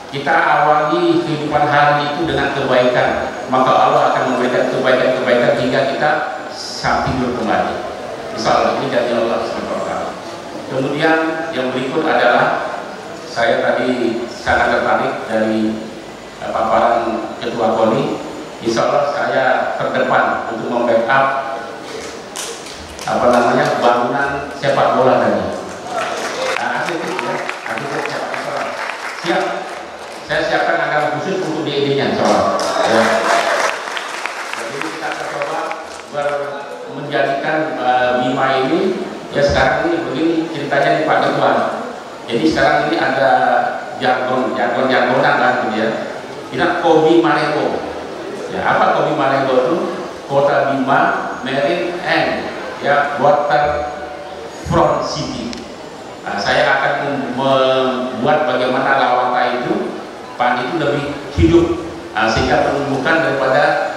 Kita awali kehidupan hari itu dengan kebaikan, maka Allah akan memberikan kebaikan-kebaikan hingga kita sampai tidur kembali. Insya Allah ini janji Allah SWT. Kemudian yang berikut adalah saya tadi sangat tertarik dari paparan Ketua KONI. Insya Allah saya terdepan untuk membackup bangunan sepak bola tadi. Nah, atlet sepak bola. Siap. Saya siapkan anggaran khusus untuk DID-nya insya Allah. Ya. Jadi kita akan coba menjadikan Bima ini ya sekarang ini begini ceritanya di Pak Ketua. Jadi sekarang ini ada jargon-jargonan lah gitu ya. Kita Kobi Mareko. Ya, apa Kobi Mareko itu? Kota Bima Marine and ya Water Front City. Nah, saya akan membuat bagaimana Lawata itu itu lebih hidup, sehingga penumbukan daripada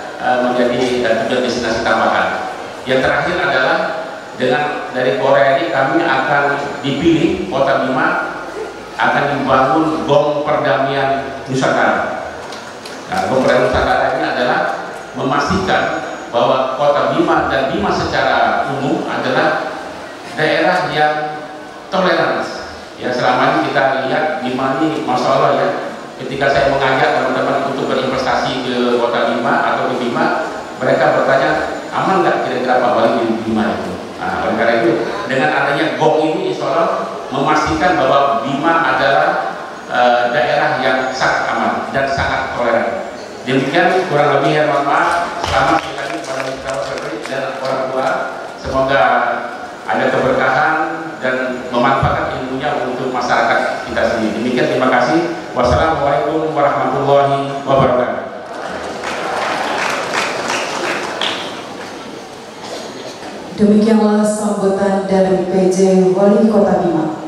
menjadi tujuan destinasi tambahan. Yang terakhir adalah dengan dari Korea ini kami akan dipilih Kota Bima akan dibangun Gong Perdamaian Nusantara. Nah, Gong Perdamaian Nusantara ini adalah memastikan bahwa Kota Bima dan Bima secara umum adalah daerah yang toleran. Ya selama ini kita lihat Bima ini Masya Allah ya, ketika saya mengajak teman-teman untuk berinvestasi ke kota Bima atau ke Bima, mereka bertanya, aman nggak kira-kira Pak Wali di Bima itu? Nah, oleh karena itu, dengan adanya GOM ini insya Allah memastikan bahwa Bima adalah daerah yang sangat aman dan sangat toleran. Demikian kurang lebih, mohon maaf. Selamat sekali kepada kita dan orang tua. Semoga ada keberkahan dan memanfaatkan ilmunya untuk masyarakat kita sendiri. Demikian, terima kasih. Wassalamualaikum warahmatullahi wabarakatuh. Demikianlah sambutan dari PJ Wali Kota Bima.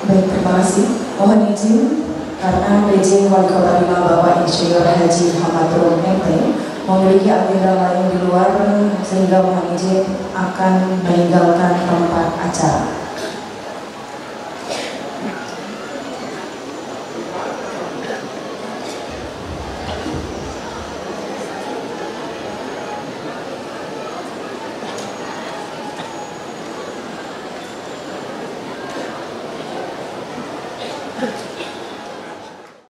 Baik, terima kasih. Mohon izin karena PJ Wali Kota Bima Bapak Insinyur Haji Muhammad Rum MT memiliki agenda lain di luar, sehingga mohon izin akan meninggalkan tempat acara.